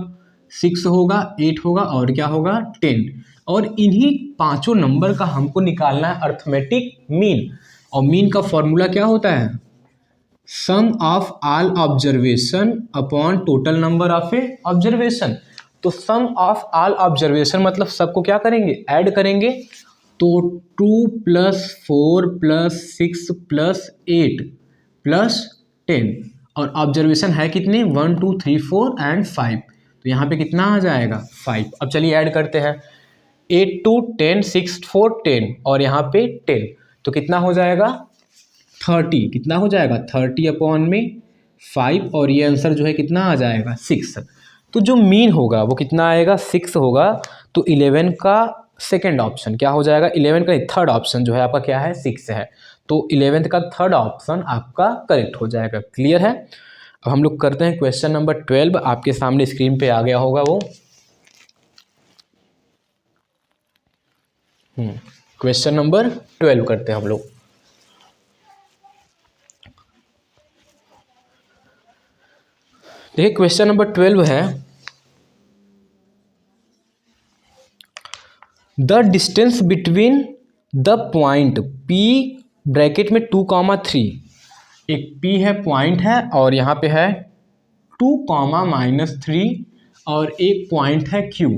6 होगा, 8 होगा और क्या होगा 10। और इन्हीं पांचों नंबर का हमको निकालना है अर्थमेटिक मीन, और मीन का फॉर्मूला क्या होता है sum of all observation upon total number of a observation. तो सम ऑफ ऑल ऑब्जर्वेशन मतलब सबको क्या करेंगे ऐड करेंगे, तो 2 + 4 + 6 + 8 + 10, और ऑब्जर्वेशन है कितने 1 2 3 4 एंड 5। तो यहाँ पे कितना आ जाएगा 5। अब चलिए ऐड करते हैं 8 2 10 6 4 10 और यहाँ पे 10, तो कितना हो जाएगा 30। कितना हो जाएगा 30 अपॉन में 5 और ये आंसर जो है कितना आ जाएगा 6। तो जो मीन होगा वो कितना आएगा 6 होगा। तो 11 का सेकेंड ऑप्शन क्या हो जाएगा, 11 का थर्ड ऑप्शन जो है आपका क्या है 6 है। तो 11th का थर्ड ऑप्शन आपका करेक्ट हो जाएगा। क्लियर है। अब हम लोग करते हैं क्वेश्चन नंबर 12। आपके सामने स्क्रीन पे आ गया होगा वो। क्वेश्चन नंबर 12 करते हैं हम लोग। देखिए क्वेश्चन नंबर 12 है, the distance between the point P bracket में 2,3, एक P है पॉइंट है और यहाँ पे है 2,-3 और एक पॉइंट है Q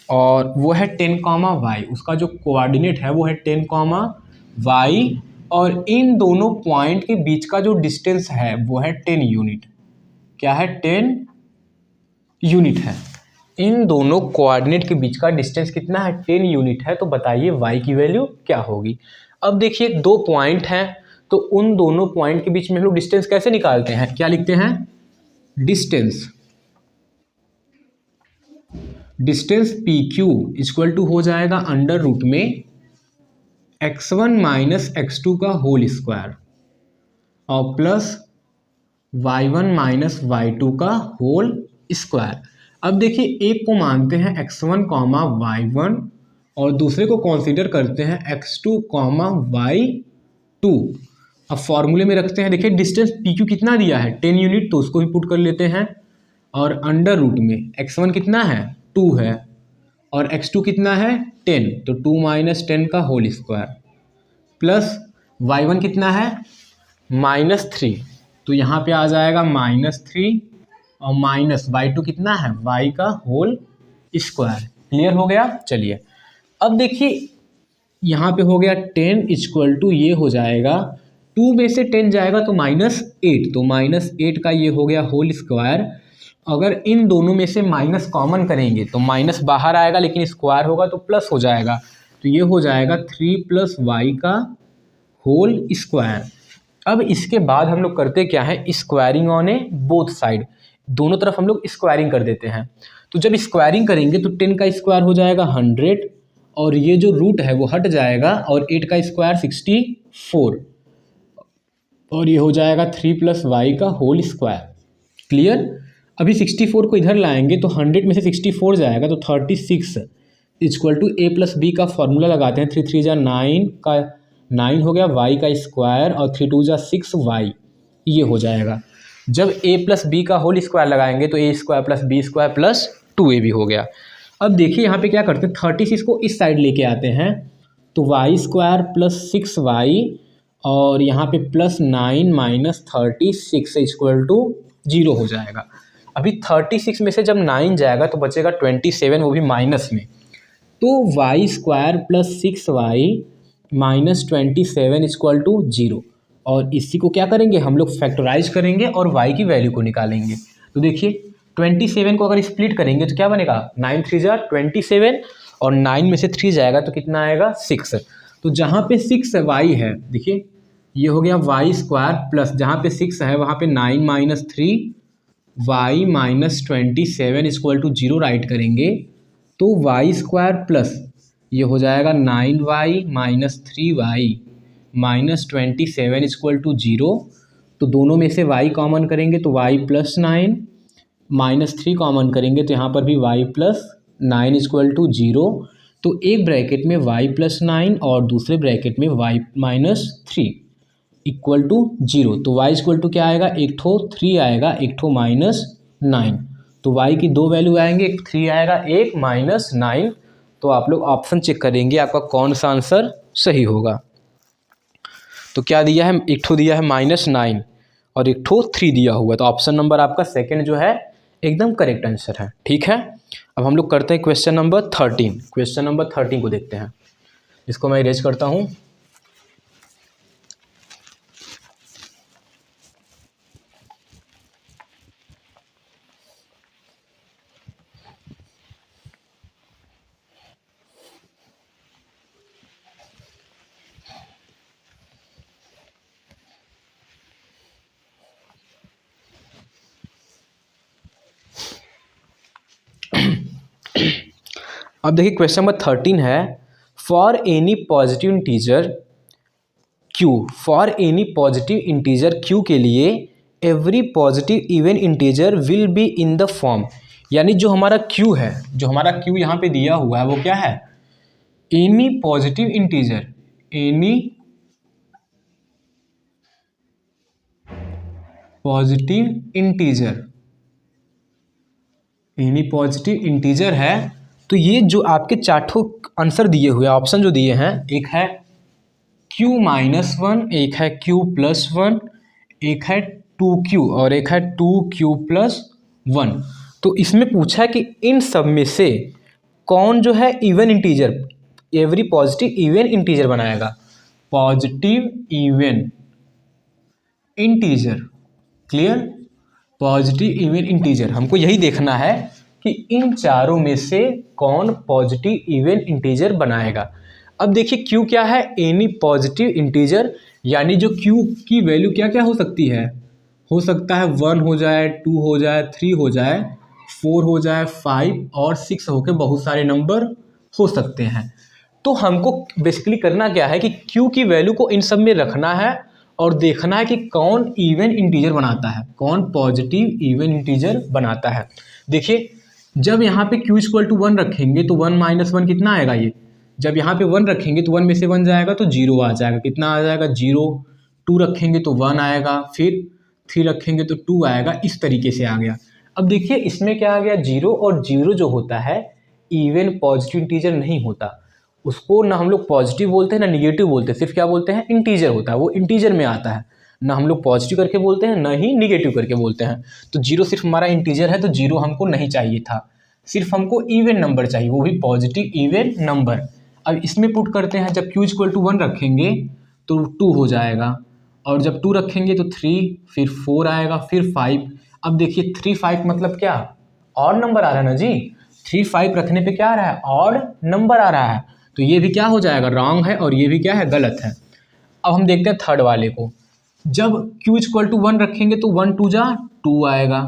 और वो है 10,y। उसका जो कोऑर्डिनेट है वो है 10,y और इन दोनों पॉइंट के बीच का जो डिस्टेंस है वो है 10 यूनिट। क्या है 10 यूनिट है। इन दोनों कोऑर्डिनेट के बीच का डिस्टेंस कितना है 10 यूनिट है। तो बताइए y की वैल्यू क्या होगी। अब देखिए दो पॉइंट हैं तो उन दोनों पॉइंट के बीच में हम लोग डिस्टेंस कैसे निकालते हैं, क्या लिखते हैं distance P Q equal to हो जाएगा अंडर रूट में x1 माइनस x2 का होल स्क्वायर और प्लस y1 माइनस y2 का होल स्क्वायर। अब देखिए एक को मानते हैं x1 कॉमा y1 और दूसरे को कंसीडर करते हैं x2 कॉमा y2। अब फॉर्मूले में रखते हैं। देखिए डिस्टेंस PQ कितना दिया है 10 यूनिट, तो उसको भी पुट कर लेते हैं और अंडर रूट में x1 कितना है 2 है और x2 कितना है 10, तो 2 माइनस 10 का होल स्क्वायर प्लस y1 कितना है -3, तो यहाँ पे आ जाएगा -3 और माइनस y2 कितना है y का होल स्क्वायर। क्लियर हो गया। चलिए अब देखिए यहाँ पे हो गया 10 इक्वल टू ये हो जाएगा 2 में से 10 जाएगा तो -8, तो -8 का ये हो गया होल स्क्वायर। अगर इन दोनों में से माइनस कॉमन करेंगे तो माइनस बाहर आएगा लेकिन स्क्वायर होगा तो प्लस हो जाएगा, तो ये हो जाएगा 3 + y का होल स्क्वायर। अब इसके बाद हम लोग करते क्या है squaring on A both side, दोनों तरफ हम लोग स्क्वायरिंग कर देते हैं। तो जब स्क्वायरिंग करेंगे तो 10 का स्क्वायर हो जाएगा 100 और ये जो रूट है वो हट जाएगा और 8 का स्क्वायर 64 और ये हो जाएगा 3 + y का होल स्क्वायर। क्लियर। अभी 64 को इधर लाएंगे तो 100 में से 64 जाएगा तो 36 इक्वल टू a + b का फॉर्मूला लगाते हैं। 3 3 जा 9 का 9 हो गया y का स्क्वायर और 3 2 जा 6y, ये हो जाएगा। जब a + b का होल स्क्वायर लगाएंगे तो a² + b² + 2ab हो गया। अब देखिए यहाँ पे क्या करते हैं 36 को इस साइड लेके आते हैं तो y² + 6y और यहाँ पे +9 - 36 इक्वल टू 0 हो जाएगा। अभी 36 में से जब 9 जाएगा तो बचेगा 27, वो भी माइनस में, तो y² + 6y - 27 इक्वल टू 0 और इसी को क्या करेंगे हम लोग फैक्टराइज करेंगे और y की वैल्यू को निकालेंगे। तो देखिए 27 को अगर स्प्लिट करेंगे तो क्या बनेगा 9 3 जा 27 और 9 में से 3 जाएगा तो कितना आएगा 6। तो जहाँ पे 6y है देखिए ये हो गया y² प्लस जहाँ पे 6 है वहाँ पे 9 - 3y - 27 इक्वल टू 0 राइट करेंगे तो y² प्लस ये हो जाएगा 9y - 3y - 27 इक्वल टू 0। तो दोनों में से y कॉमन करेंगे तो y + 9 -3 कॉमन करेंगे तो यहाँ पर भी y + 9 इक्वल टू 0। तो एक ब्रैकेट में y + 9 और दूसरे ब्रैकेट में y - 3 इक्वल टू 0। तो y इक्वल टू क्या आएगा, एक ठो 3 आएगा, एक ठो -9। तो y की दो वैल्यू आएंगे, एक 3 आएगा, एक -9। तो आप लोग ऑप्शन चेक करेंगे आपका कौन सा आंसर सही होगा। तो क्या दिया है, एक ठो दिया है -9 और एक ठो 3 दिया हुआ, तो ऑप्शन नंबर आपका सेकंड जो है एकदम करेक्ट आंसर है। ठीक है। अब हम लोग करते हैं क्वेश्चन नंबर 13। क्वेश्चन नंबर 13 को देखते हैं, इसको मैं इरेज करता हूँ। अब देखिए क्वेश्चन नंबर 13 है, for any positive integer q, for any positive integer q के लिए every positive even integer will be in the form, यानी जो हमारा q है, जो हमारा q यहाँ पे दिया हुआ है वो क्या है, any positive integer, any positive integer, any positive integer है। तो ये जो आपके चार्टों आंसर दिए हुए ऑप्शन जो दिए हैं, एक है q-1, एक है q+1, एक है 2q और एक है 2q+1। तो इसमें पूछा है कि इन सब में से कौन जो है even integer, every positive even integer बनाएगा, positive even integer, clear, positive even integer. हमको यही देखना है कि इन चारों में से कौन पॉजिटिव इवन इंटीजर बनाएगा। अब देखिए q क्या है, एनी पॉजिटिव इंटीजर, यानी जो q की वैल्यू क्या क्या हो सकती है, हो सकता है 1 हो जाए, 2 हो जाए, 3 हो जाए, 4 हो जाए, 5 और 6 होके बहुत सारे नंबर हो सकते हैं। तो हमको बेसिकली करना क्या है कि q की वैल्यू को इन सब में रखना है और देखना है कि कौन इवन इंटीजर बनाता है, कौन पॉजिटिव इवन इंटीजर बनाता है। देखिए जब यहाँ पे q=1 रखेंगे तो 1 - 1 कितना आएगा, ये जब यहाँ पे 1 रखेंगे तो 1 में से 1 जाएगा तो 0 आ जाएगा, कितना आ जाएगा 0, 2 रखेंगे तो 1 आएगा, फिर 3 रखेंगे तो 2 आएगा, इस तरीके से आ गया। अब देखिए इसमें क्या आ गया, 0, और 0 जो होता है इवन पॉजिटिव इंटीजर नहीं होता, उसको ना हम लोग पॉजिटिव बोलते हैं ना निगेटिव बोलते हैं, सिर्फ क्या बोलते हैं, इंटीजर होता है, वो इंटीजर में आता है, ना हम लोग पॉजिटिव करके बोलते हैं ना ही निगेटिव करके बोलते हैं। तो 0 सिर्फ हमारा इंटीजर है, तो 0 हमको नहीं चाहिए था, सिर्फ हमको इवन नंबर चाहिए, वो भी पॉजिटिव इवन नंबर। अब इसमें पुट करते हैं, जब q=1 रखेंगे तो 2 हो जाएगा, और जब 2 रखेंगे तो 3, फिर 4 आएगा, फिर 5। अब देखिए 3, 5 मतलब क्या, ऑड नंबर आ रहा है ना जी, 3, 5 रखने पे क्या आ रहा है, ऑड नंबर आ रहा है, तो ये भी क्या हो जाएगा, रॉन्ग है, और ये भी क्या है, गलत है। अब हम देखते हैं थर्ड वाले को, जब q=1 रखेंगे तो 1 2 जा 2 आएगा,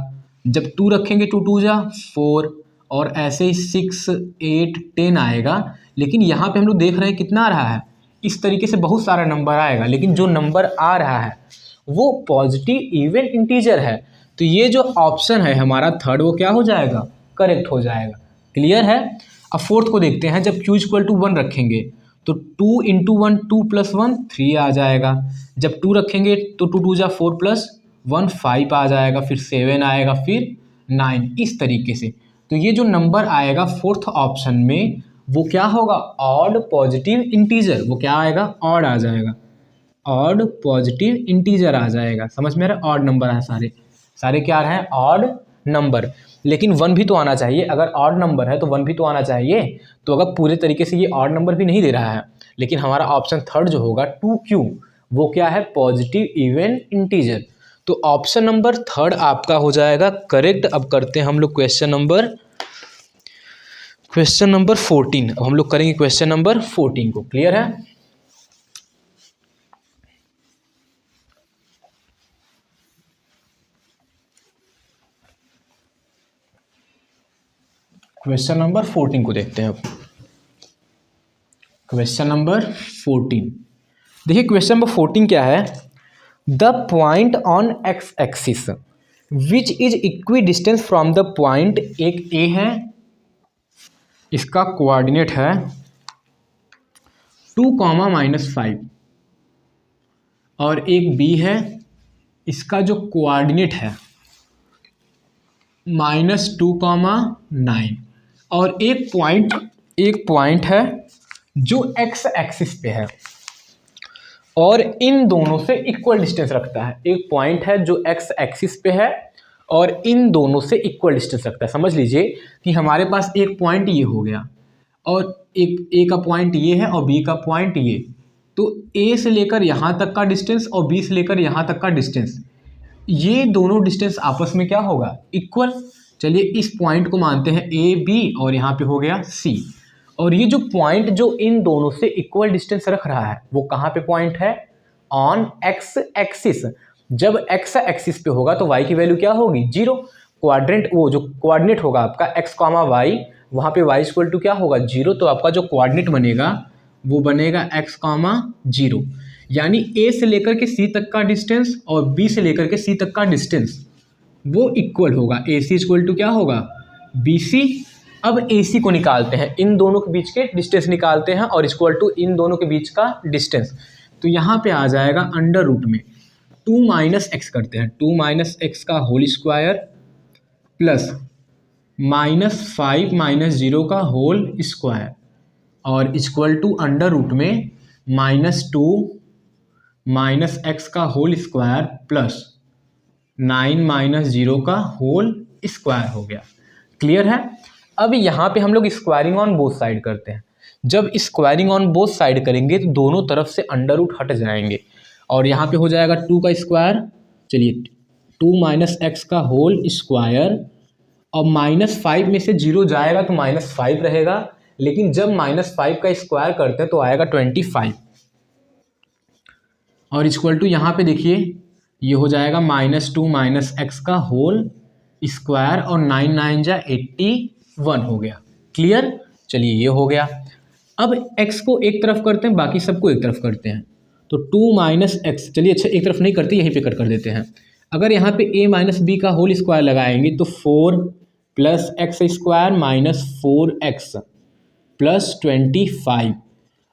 जब 2 रखेंगे 2 2 जा 4, और ऐसे ही 6 8 10 आएगा। लेकिन यहाँ पे हम लोग देख रहे हैं कितना आ रहा है, इस तरीके से बहुत सारा नंबर आएगा, लेकिन जो नंबर आ रहा है वो पॉजिटिव इवन इंटीजर है। तो ये जो ऑप्शन है हमारा थर्ड, वो क्या हो जाएगा, करेक्ट हो जाएगा, क्लियर है। अब फोर्थ को देखते हैं, जब q=1 रखेंगे तो 2 × 1 2 + 1 3 आ जाएगा, जब 2 रखेंगे तो 2 2 जा 4 + 1 5 आ जाएगा, फिर 7 आएगा, फिर 9, इस तरीके से। तो ये जो नंबर आएगा फोर्थ ऑप्शन में वो क्या होगा, ऑड पॉजिटिव इंटीजर, वो क्या आएगा, ऑड आ जाएगा, ऑड पॉजिटिव इंटीजर आ जाएगा। समझ में आ रहा है, ऑड नंबर है, सारे सारे क्या आ रहे हैं, ऑड नंबर। लेकिन 1 भी तो आना चाहिए, अगर ऑड नंबर है तो 1 भी तो आना चाहिए। तो अगर पूरे तरीके से ये ऑड नंबर भी नहीं दे रहा है, लेकिन हमारा ऑप्शन थर्ड जो होगा 2q, वो क्या है, पॉजिटिव इवन इंटीजर। तो ऑप्शन नंबर थर्ड आपका हो जाएगा करेक्ट। अब करते हैं हम लोग क्वेश्चन नंबर 14। अब हम लोग करेंगे क्वेश्चन नंबर 14 को, क्लियर है। क्वेश्चन नंबर 14 को देखते हैं अब। क्वेश्चन नंबर 14, देखिए क्वेश्चन नंबर 14 क्या है, the point on x axis which is equi distance from the point, एक ए है, इसका कोऑर्डिनेट है 2, -5, और एक बी है, इसका जो कोऑर्डिनेट है -2, -9, और एक पॉइंट है जो एक्स एक्सिस पे है और इन दोनों से इक्वल डिस्टेंस रखता है। एक पॉइंट है जो एक्स एक्सिस पे है और इन दोनों से इक्वल डिस्टेंस रखता है। समझ लीजिए कि हमारे पास एक पॉइंट ये हो गया और एक ए का पॉइंट ये है और बी का पॉइंट ये, तो ए से लेकर यहाँ तक का डिस्टेंस और बी से लेकर यहाँ तक का डिस्टेंस, ये दोनों डिस्टेंस आपस में क्या होगा, इक्वल। चलिए इस पॉइंट को मानते हैं ए बी, और यहाँ पे हो गया सी। और ये जो पॉइंट जो इन दोनों से इक्वल डिस्टेंस रख रहा है वो कहाँ पे पॉइंट है, ऑन एक्स एक्सिस। जब एक्स एक्सिस पे होगा तो वाई की वैल्यू क्या होगी, 0। क्वाड्रेंट, वो जो कोऑर्डिनेट होगा आपका एक्स, वाई, वहाँ पे y इक्वल टू क्या होगा 0, तो आपका जो कोऑर्डिनेट बनेगा वो बनेगा x, 0। यानी a से लेकर के c तक का डिस्टेंस और b से लेकर के c तक का डिस्टेंस वो इक्वल होगा। AC इक्वल टू क्या होगा BC। अब AC को निकालते हैं, इन दोनों के बीच के डिस्टेंस निकालते हैं और इक्वल टू इन दोनों के बीच का डिस्टेंस, तो यहाँ पे आ जाएगा अंडर रूट में 2 माइनस एक्स करते हैं, 2 माइनस एक्स का होल स्क्वायर प्लस -5 माइनस 0 का होल स्क्वायर और इक्वल टू अंडर रूट में -2 माइनस एक्स का होल स्क्वायर प्लस 9 माइनस 0 का होल स्क्वायर हो गया। क्लियर है। अब यहाँ पे हम लोग स्क्वायरिंग ऑन बोथ साइड करते हैं। जब स्क्वायरिंग ऑन बोथ साइड करेंगे तो दोनों तरफ से अंडर रूट हट जाएंगे और यहाँ पे हो जाएगा 2 का स्क्वायर, चलिए 2 माइनस एक्स का होल स्क्वायर और -5 में से 0 जाएगा तो -5 रहेगा, लेकिन जब -5 का स्क्वायर करते हैं तो आएगा 25 और इक्वल टू यहाँ पे देखिए ये हो जाएगा -2 माइनस एक्स का होल स्क्वायर और 9 9 जा 81 हो गया। क्लियर। चलिए ये हो गया। अब x को एक तरफ करते हैं, बाकी सबको एक तरफ करते हैं, तो 2 माइनस एक्स, चलिए अच्छा एक तरफ नहीं करते, यहीं पे कट कर देते हैं। अगर यहाँ पे a माइनस बी का होल स्क्वायर लगाएंगे तो 4 plus x square minus 4x plus 25।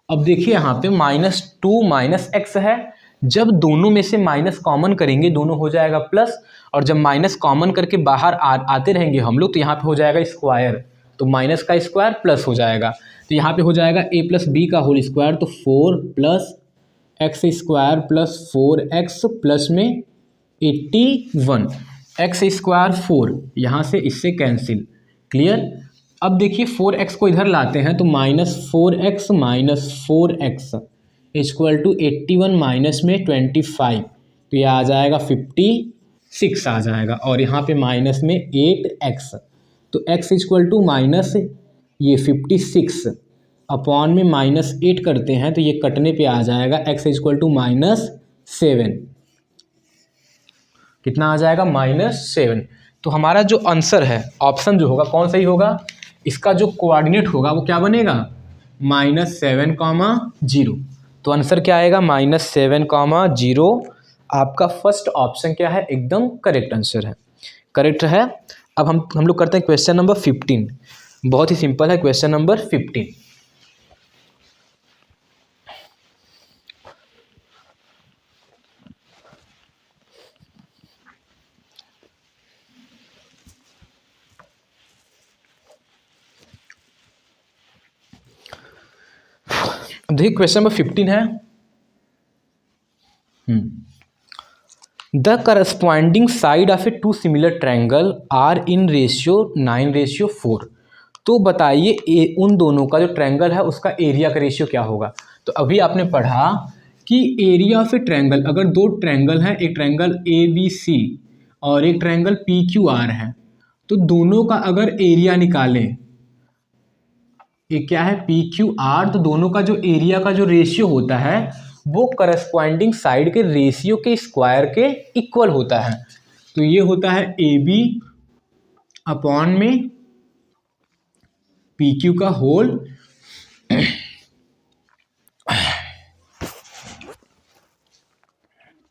अब देखिए यहाँ पे -2 माइनस एक्स है, जब दोनों में से माइनस कॉमन करेंगे दोनों हो जाएगा प्लस, और जब माइनस कॉमन करके बाहर आते रहेंगे हम लोग तो यहाँ पे हो जाएगा स्क्वायर, तो माइनस का स्क्वायर प्लस हो जाएगा, तो यहाँ पे हो जाएगा a प्लस बी का होल स्क्वायर, तो 4 plus x square plus 4x plus में 81, एक्स स्क्वायर 4 यहाँ से इससे कैंसिल। क्लियर। अब देखिए 4x को इधर लाते हैं तो -4x minus 4x equal to 81 minus में 25, तो ये आ जाएगा 56 आ जाएगा, और यहाँ पे माइनस में 8x, तो x इक्वल टू माइनस ये 56 अपॉन में -8 करते हैं तो ये कटने पे आ जाएगा x इक्वल टू -7। कितना आ जाएगा -7। तो हमारा जो आंसर है ऑप्शन जो होगा कौन सही होगा, इसका जो कोऑर्डिनेट होगा वो क्या बनेगा -7, 0। तो आंसर क्या आएगा -7, 0। आपका फर्स्ट ऑप्शन क्या है, एकदम करेक्ट आंसर है, करेक्ट है। अब हम लोग करते हैं क्वेश्चन नंबर 15। बहुत ही सिंपल है क्वेश्चन नंबर 15। देखिए क्वेश्चन नंबर 15 है, the corresponding side of a two similar triangle are in ratio 9:4। तो बताइए उन दोनों का जो ट्रायंगल है उसका एरिया का रेशियो क्या होगा। तो अभी आपने पढ़ा कि एरिया ऑफ ए ट्रायंगल, अगर दो ट्रायंगल हैं, एक ट्रायंगल ABC और एक ट्रायंगल PQR है, तो दोनों का अगर एरिया निकालें, ये क्या है PQR, तो दोनों का जो एरिया का जो रेशियो होता है वो करस्पॉन्डिंग साइड के रेशियो के स्क्वायर के इक्वल होता है। तो ये होता है AB अपॉन में PQ का होल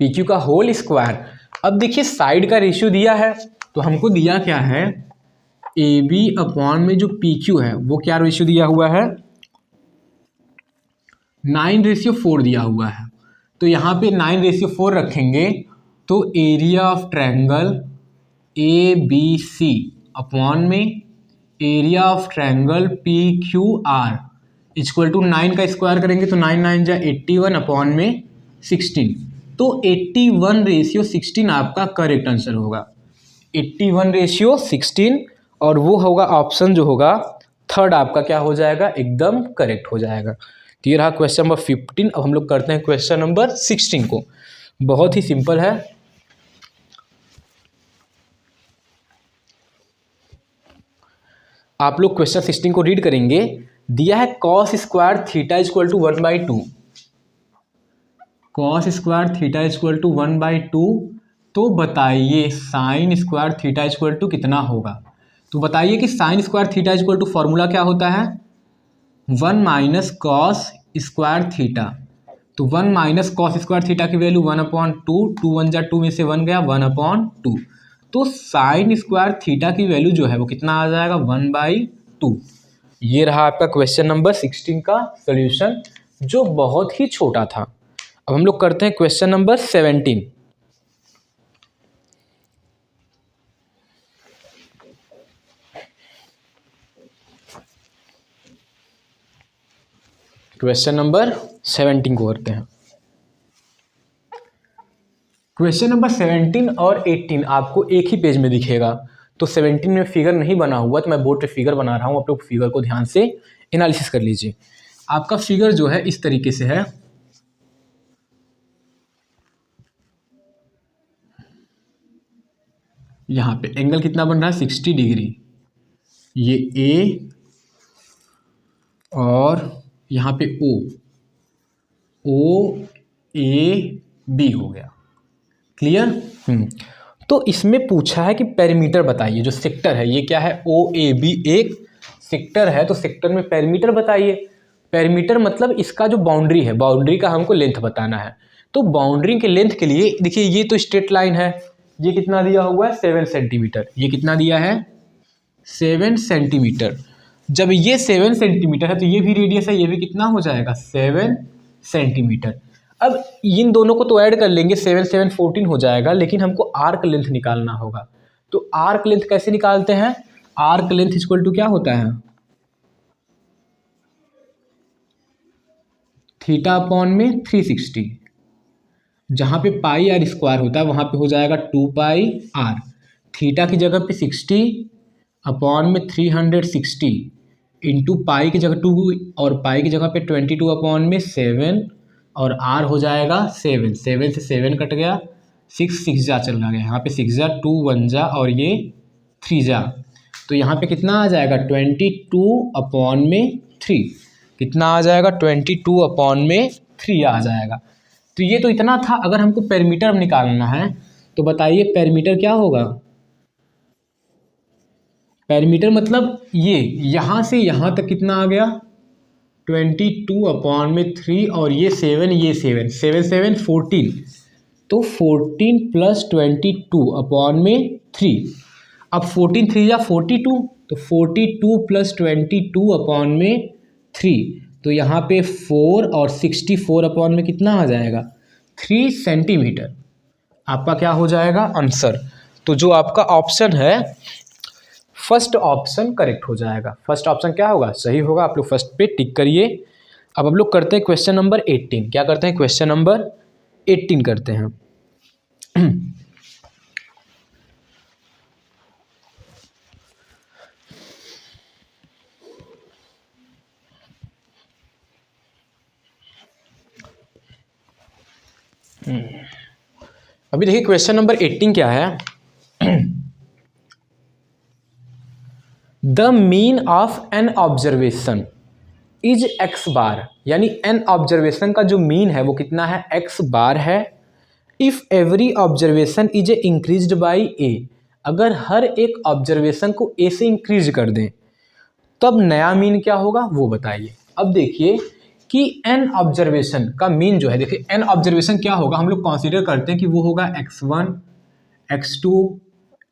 PQ का होल स्क्वायर। अब देखिए साइड का रेशियो दिया है, तो हमको दिया क्या है AB अपॉन में जो PQ है वो क्या रेशियो दिया हुआ है 9:4 दिया हुआ है। तो यहाँ पे 9:4 रखेंगे तो area of triangle ABC upon में area of triangle PQR equal to 9 का स्क्वायर करेंगे तो 9 9 जा 81 अपॉन में 16, तो 81:16 आपका करेक्ट आंसर होगा, 81:16, और वो होगा ऑप्शन जो होगा थर्ड आपका क्या हो जाएगा, एकदम करेक्ट हो जाएगा। तो ये रहा क्वेश्चन नंबर 15। अब हम लोग करते हैं क्वेश्चन नंबर 16 को। बहुत ही सिंपल है, आप लोग क्वेश्चन 16 को रीड करेंगे। दिया है cos square theta equal to 1/2, cos square theta equal to 1/2, तो बताइए sine square theta equal to कितना होगा। तो बताइए कि sine square theta equal to formula क्या होता है, 1 माइनस कॉस स्क्वायर थीटा। तो 1 माइनस कॉस स्क्वायर थीटा की वैल्यू 1/2, 2 1 जा 2 में से 1 गया 1/2। तो साइन स्क्वायर थीटा की वैल्यू जो है वो कितना आ जाएगा 1/2। ये रहा आपका क्वेश्चन नंबर 16 का सोल्यूशन, जो बहुत ही छोटा था। अब हम लोग करते हैं क्वेश्चन नंबर 17। क्वेश्चन नंबर 17 को करते हैं। क्वेश्चन नंबर 17 और 18 आपको एक ही पेज में दिखेगा। तो 17 में फिगर नहीं बना हुआ तो मैं बोर्ड पे फिगर बना रहा हूँ, आप लोग फिगर को ध्यान से एनालिसिस कर लीजिए। आपका फिगर जो है इस तरीके से है, यहाँ पे एंगल कितना बन रहा है 60 डिग्री, ये ए और यहाँ पे ओ ए बी हो गया, क्लियर। तो इसमें पूछा है कि पेरीमीटर बताइए, जो सेक्टर है ये क्या है, ओ ए बी एक सेक्टर है, तो सेक्टर में पेरीमीटर बताइए। पेरीमीटर मतलब इसका जो बाउंड्री है, बाउंड्री का हमको लेंथ बताना है। तो बाउंड्री के लेंथ के लिए देखिए, ये तो स्ट्रेट लाइन है, ये कितना दिया हुआ है 7 सेंटीमीटर, ये कितना दिया है 7 सेंटीमीटर। जब ये 7 सेंटीमीटर है तो ये भी रेडियस है, ये भी कितना हो जाएगा 7 सेंटीमीटर। अब इन दोनों को तो ऐड कर लेंगे, 7 7 14 हो जाएगा, लेकिन हमको आर्क लेंथ निकालना होगा। तो आर्क लेंथ कैसे निकालते हैं, आर्क लेंथ इक्वल टू क्या होता है, थीटा अपॉन में 360। जहाँ पे पाई आर स्क्वायर होता है वहाँ पे हो जाएगा 2 पाई आर। थीटा की जगह पे 60 अपॉन में 360 इंटू पाई की जगह 2 और पाई की जगह पे 22 अपॉन में 7 और आर हो जाएगा 7। 7 से 7 कट गया, 6 6 जा चल रहा है, यहाँ पे 6 जा 2 1 जा और ये 3 जा, तो यहाँ पे कितना आ जाएगा 22 अपॉन में 3, कितना आ जाएगा 22 अपॉन में 3 आ जाएगा। तो ये तो इतना था। अगर हमको पेरीमीटर निकालना है तो बताइए पेरीमीटर क्या होगा, पेरीमीटर मतलब ये यहाँ से यहाँ तक कितना आ गया 22 अपॉन में 3 और ये 7 ये 7 7 7 14, तो 14 प्लस 22 अपॉन में 3। अब 14 3 या 42, तो 42 प्लस 22 अपॉन में 3, तो यहाँ पे 4 और 64 अपॉन में कितना आ जाएगा 3 सेंटीमीटर। आपका क्या हो जाएगा आंसर। तो जो आपका ऑप्शन है फर्स्ट ऑप्शन करेक्ट हो जाएगा। फर्स्ट ऑप्शन क्या होगा, सही होगा। आप लोग फर्स्ट पे टिक करिए। अब हम लोग करते हैं क्वेश्चन नंबर 18। क्या करते हैं, क्वेश्चन नंबर 18 करते हैं। अभी देखिए क्वेश्चन नंबर 18 क्या है, the mean of n observation is x bar, यानी एन ऑब्जर्वेशन का जो मीन है वो कितना है एक्स बार है। If every observation is increased by a, अगर हर एक ऑब्जर्वेशन को ए से इंक्रीज कर दें तब नया मीन क्या होगा वो बताइए। अब देखिए कि एन ऑब्जर्वेशन का मीन जो है, देखिए एन ऑब्जर्वेशन क्या होगा, हम लोग कंसीडर करते हैं कि वो होगा x1 x2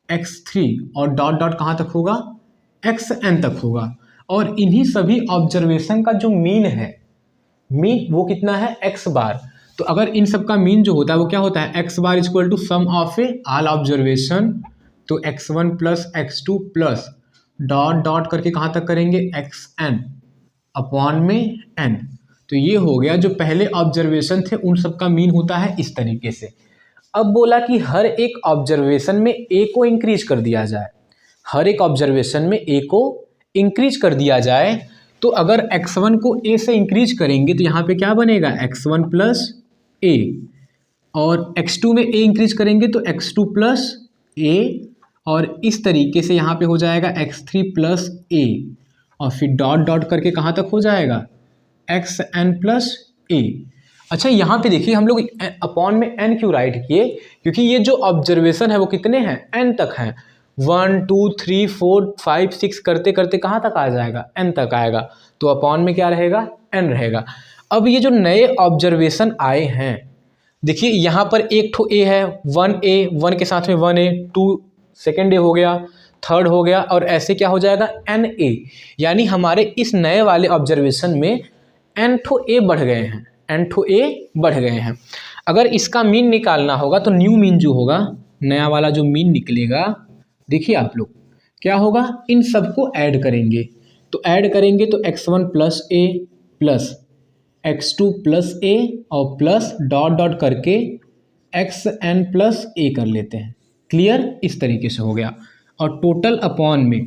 x3 और डॉट डॉट कहाँ तक होगा xn तक होगा। और इन्हीं सभी ऑब्जर्वेशन का जो मीन है, मीन वो कितना है x बार। तो अगर इन सब का मीन जो होता है वो क्या होता है x bar equal to sum of a all observation, तो x1 plus x2 plus dot dot करके कहाँ तक करेंगे xn अपॉन में n। तो ये हो गया जो पहले ऑब्जर्वेशन थे उन सब का मीन होता है इस तरीके से। अब बोला कि हर एक ऑब्जर्वेशन में a को इंक्रीज कर दिया जाए, हर एक ऑब्जर्वेशन में a को इंक्रीज कर दिया जाए। तो अगर x1 को a से इंक्रीज करेंगे तो यहाँ पे क्या बनेगा x1 प्लस a, और x2 में a इंक्रीज करेंगे तो x2 प्लस a, और इस तरीके से यहाँ पे हो जाएगा x3 प्लस a, और फिर डॉट डॉट करके कहाँ तक हो जाएगा xn प्लस a। अच्छा यहाँ पे देखिए हम लोग अपॉन में n क्यों राइट किए, क्योंकि ये जो ऑब्जर्वेशन है वो कितने हैं n तक हैं, 1 2 3 4 5 6 करते करते कहाँ तक आ जाएगा, n तक आएगा, तो अपॉन में क्या रहेगा, n रहेगा। अब ये जो नए ऑब्जर्वेशन आए हैं, देखिए यहाँ पर एक ठो ए है, 1a, 1 के साथ में 1a, 2 सेकेंड ए हो गया, थर्ड हो गया, और ऐसे क्या हो जाएगा NA, यानी हमारे इस नए वाले ऑब्जर्वेशन में n ठो ए बढ़ गए हैं, n ठो ए बढ़ गए हैं। अगर इसका मीन निकालना होगा तो न्यू मीन जो होगा, नया वाला जो मीन निकलेगा, देखिए आप लोग क्या होगा, इन सबको ऐड करेंगे, तो ऐड करेंगे तो x1 प्लस ए प्लस x2 प्लस ए और प्लस डॉट डॉट करके xn प्लस ए कर लेते हैं। क्लियर, इस तरीके से हो गया। और टोटल अपॉन में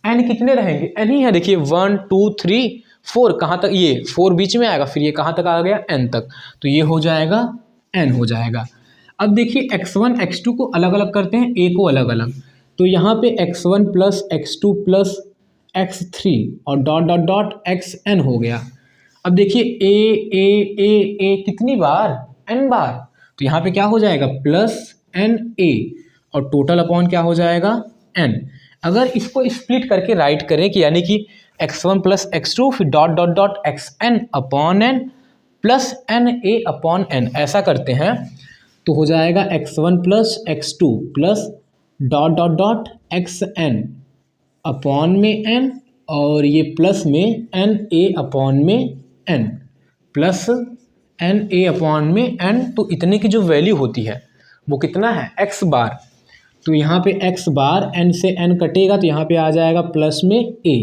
n कितने रहेंगे, n ही है, देखिए 1 2 3 4, कहाँ तक, ये 4 बीच में आएगा, फिर ये कहाँ तक आ गया, n तक, तो ये हो जाएगा n हो जाएगा। अब देखिए x1 x2 को अलग अलग करते हैं, a को अलग अलग, तो यहाँ पे x1 plus x2 plus x3 और डॉट डॉट डॉट xn हो गया। अब देखिए a कितनी बार, n बार, तो यहाँ पे क्या हो जाएगा प्लस NA और टोटल अपॉन क्या हो जाएगा n। अगर इसको स्प्लिट करके राइट करें कि यानी कि x1 प्लस x2 फिर dot dot dot xn upon n plus NA upon n, ऐसा करते हैं तो हो जाएगा x1 plus x2 plus dot dot dot xn upon में n और ये प्लस में NA अपॉन में n प्लस NA अपॉन में n, तो इतने की जो वैल्यू होती है वो कितना है x बार, तो यहाँ पे x बार n से n कटेगा तो यहाँ पे आ जाएगा प्लस में a,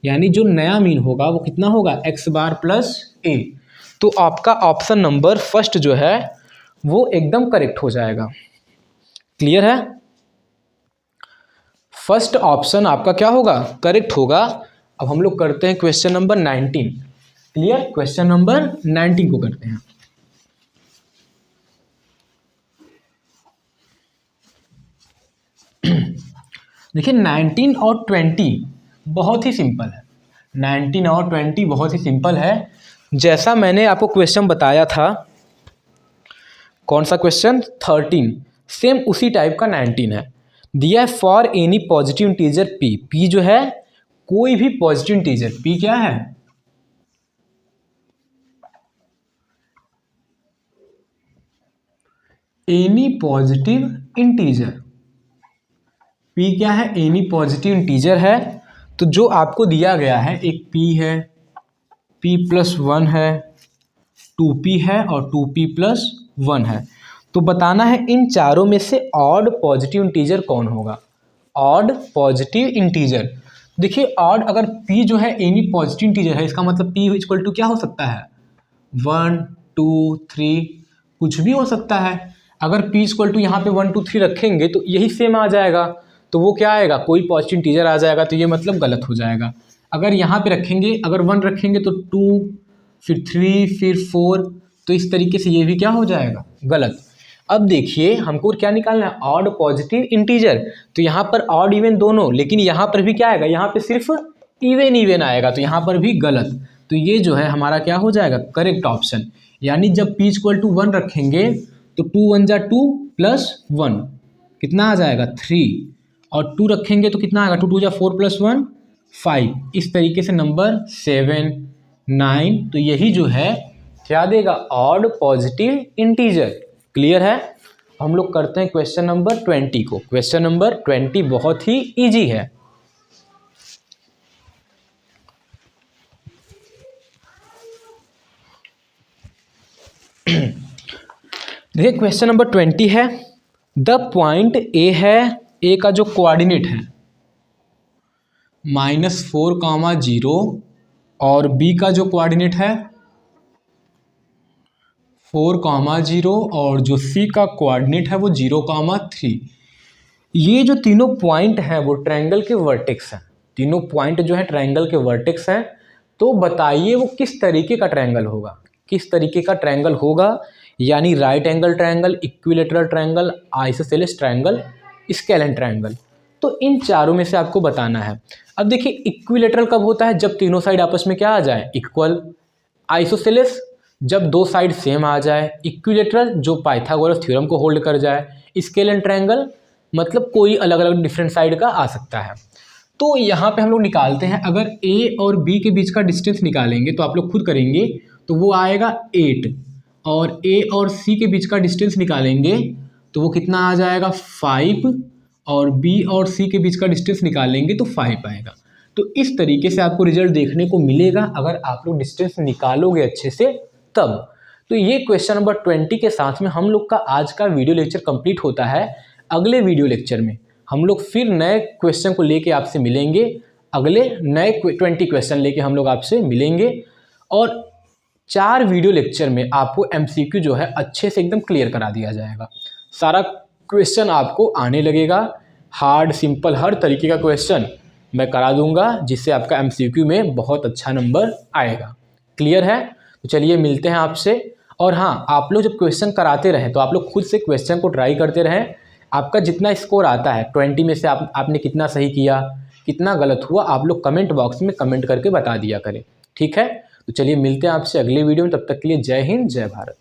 यानी जो नया मीन होगा वो कितना होगा x बार प्लस a। तो आपका ऑप्शन नंबर फर्स्ट जो है वो एकदम करेक्ट हो जाएगा। क्लियर है, फर्स्ट ऑप्शन आपका क्या होगा, करेक्ट होगा। अब हम लोग करते हैं question number 19। Clear, question number 19 को करते हैं। देखिए 19 और 20 बहुत ही सिंपल है, 19 और 20 बहुत ही सिंपल है। जैसा मैंने आपको क्वेश्चन बताया था, कौन सा क्वेश्चन, 13, सेम उसी टाइप का 19 है। दिया है for any positive integer p, p जो है कोई भी पॉजिटिव इंटीजर, p क्या है, एनी पॉजिटिव इंटीजर, p क्या है, एनी पॉजिटिव इंटीजर है। तो जो आपको दिया गया है, एक p है, p प्लस 1 है, 2p है और 2p प्लस 1 है। तो बताना है इन चारों में से ऑड पॉजिटिव इंटीजर कौन होगा, ऑड पॉजिटिव इंटीजर। देखिए ऑड, अगर p जो है एनी पॉजिटिव इंटीजर है, इसका मतलब p इक्वल टू क्या हो सकता है, 1 2 3, कुछ भी हो सकता है। अगर p इक्वल टू यहाँ पे 1 2 3 रखेंगे तो यही सेम आ जाएगा, तो वो क्या आएगा, कोई पॉजिटिव इंटीजर आ जाएगा, तो ये मतलब गलत हो जाएगा। अगर यहाँ पे रखेंगे, अगर 1 रखेंगे तो 2 फिर 3 फिर 4, तो इस तरीके से ये भी क्या हो जाएगा, गलत। अब देखिए हमको क्या निकालना है, ऑड पॉजिटिव इंटीजर, तो यहाँ पर ऑड इवन दोनों, लेकिन यहाँ पर भी क्या आएगा, यहाँ पे सिर्फ इवन इवन आएगा, तो यहाँ पर भी गलत। तो ये जो है हमारा क्या हो जाएगा, करेक्ट ऑप्शन। यानी जब p इक्वल टू 1 रखेंगे तो 2 1 जा 2 प्लस 1 कितना आ जाएगा 3, और 2 रखेंगे तो कितना आएगा, 2 2 जा 4 प्लस 1 5, इस तरीके से नंबर 7 9, तो यही जो है क्या देगा, ऑड पॉजिटिव इंटीजर। क्लियर है। हम लोग करते हैं क्वेश्चन नंबर 20 को। क्वेश्चन नंबर 20 बहुत ही इजी है। देखिए क्वेश्चन नंबर 20 है, द पॉइंट ए है, ए का जो कोऑर्डिनेट है -4, 0 और बी का जो कोऑर्डिनेट है 4, 0 और जो सी का कोऑर्डिनेट है वो 0, 3। ये जो तीनों पॉइंट हैं वो ट्रायंगल के वर्टेक्स हैं, तीनों पॉइंट जो है ट्रायंगल के वर्टेक्स हैं। तो बताइए वो किस तरीके का ट्रायंगल होगा, किस तरीके का ट्रायंगल होगा, यानी right angle triangle, equilateral triangle, isosceles triangle, scalene triangle. तो इन चारों में से आपको बताना है। अब देखिए इक्विलेटरल कब होता है, जब तीनों साइड आपस में क्या आ जाए, इक्वल। आइसोसेलेस जब दो साइड सेम आ जाए। इक्विलेटरल जो पाइथागोरस थ्योरम को होल्ड कर जाए। स्केलेन ट्रायंगल मतलब कोई अलग अलग डिफरेंट साइड का आ सकता है। तो यहाँ पे हम लोग निकालते हैं, अगर ए और बी के बीच का डिस्टेंस निकालेंगे तो आप लोग खुद करेंगे तो वो आएगा 8, और ए और सी के बीच का डिस्टेंस निकालेंगे तो वो कितना आ जाएगा 5, और बी और सी के बीच का डिस्टेंस निकालेंगे तो 5 आएगा। तो इस तरीके से आपको रिजल्ट देखने को मिलेगा अगर आप लोग डिस्टेंस निकालोगे अच्छे से तब। तो ये क्वेश्चन नंबर 20 के साथ में हम लोग का आज का वीडियो लेक्चर कंप्लीट होता है। अगले वीडियो लेक्चर में हम लोग फिर नए क्वेश्चन को लेके आपसे मिलेंगे, अगले नए 20 क्वेश्चन लेके हम लोग आपसे मिलेंगे, और 4 वीडियो लेक्चर में आपको MCQ जो है अच्छे से एकदम क्लियर करा दिया जाएगा। सारा क्वेश्चन आपको आने लगेगा, हार्ड सिंपल हर तरीके का क्वेश्चन मैं करा दूंगा, जिससे आपका MCQ में बहुत अच्छा नंबर आएगा। क्लियर है? तो चलिए मिलते हैं आपसे। और हाँ, आप लोग जब क्वेश्चन कराते रहें तो आप लोग खुद से क्वेश्चन को ट्राई करते रहें। आपका जितना स्कोर आता है 20 में से आपने कितना सही किया, कितना गलत हुआ, आप लोग कमेंट बॉक्स में कमेंट करके बता दिया करें। ठीक है? तो चलिए मिलते हैं आपसे अगले वीडियो में, तब तक के लिए जय हिंद जय भारत।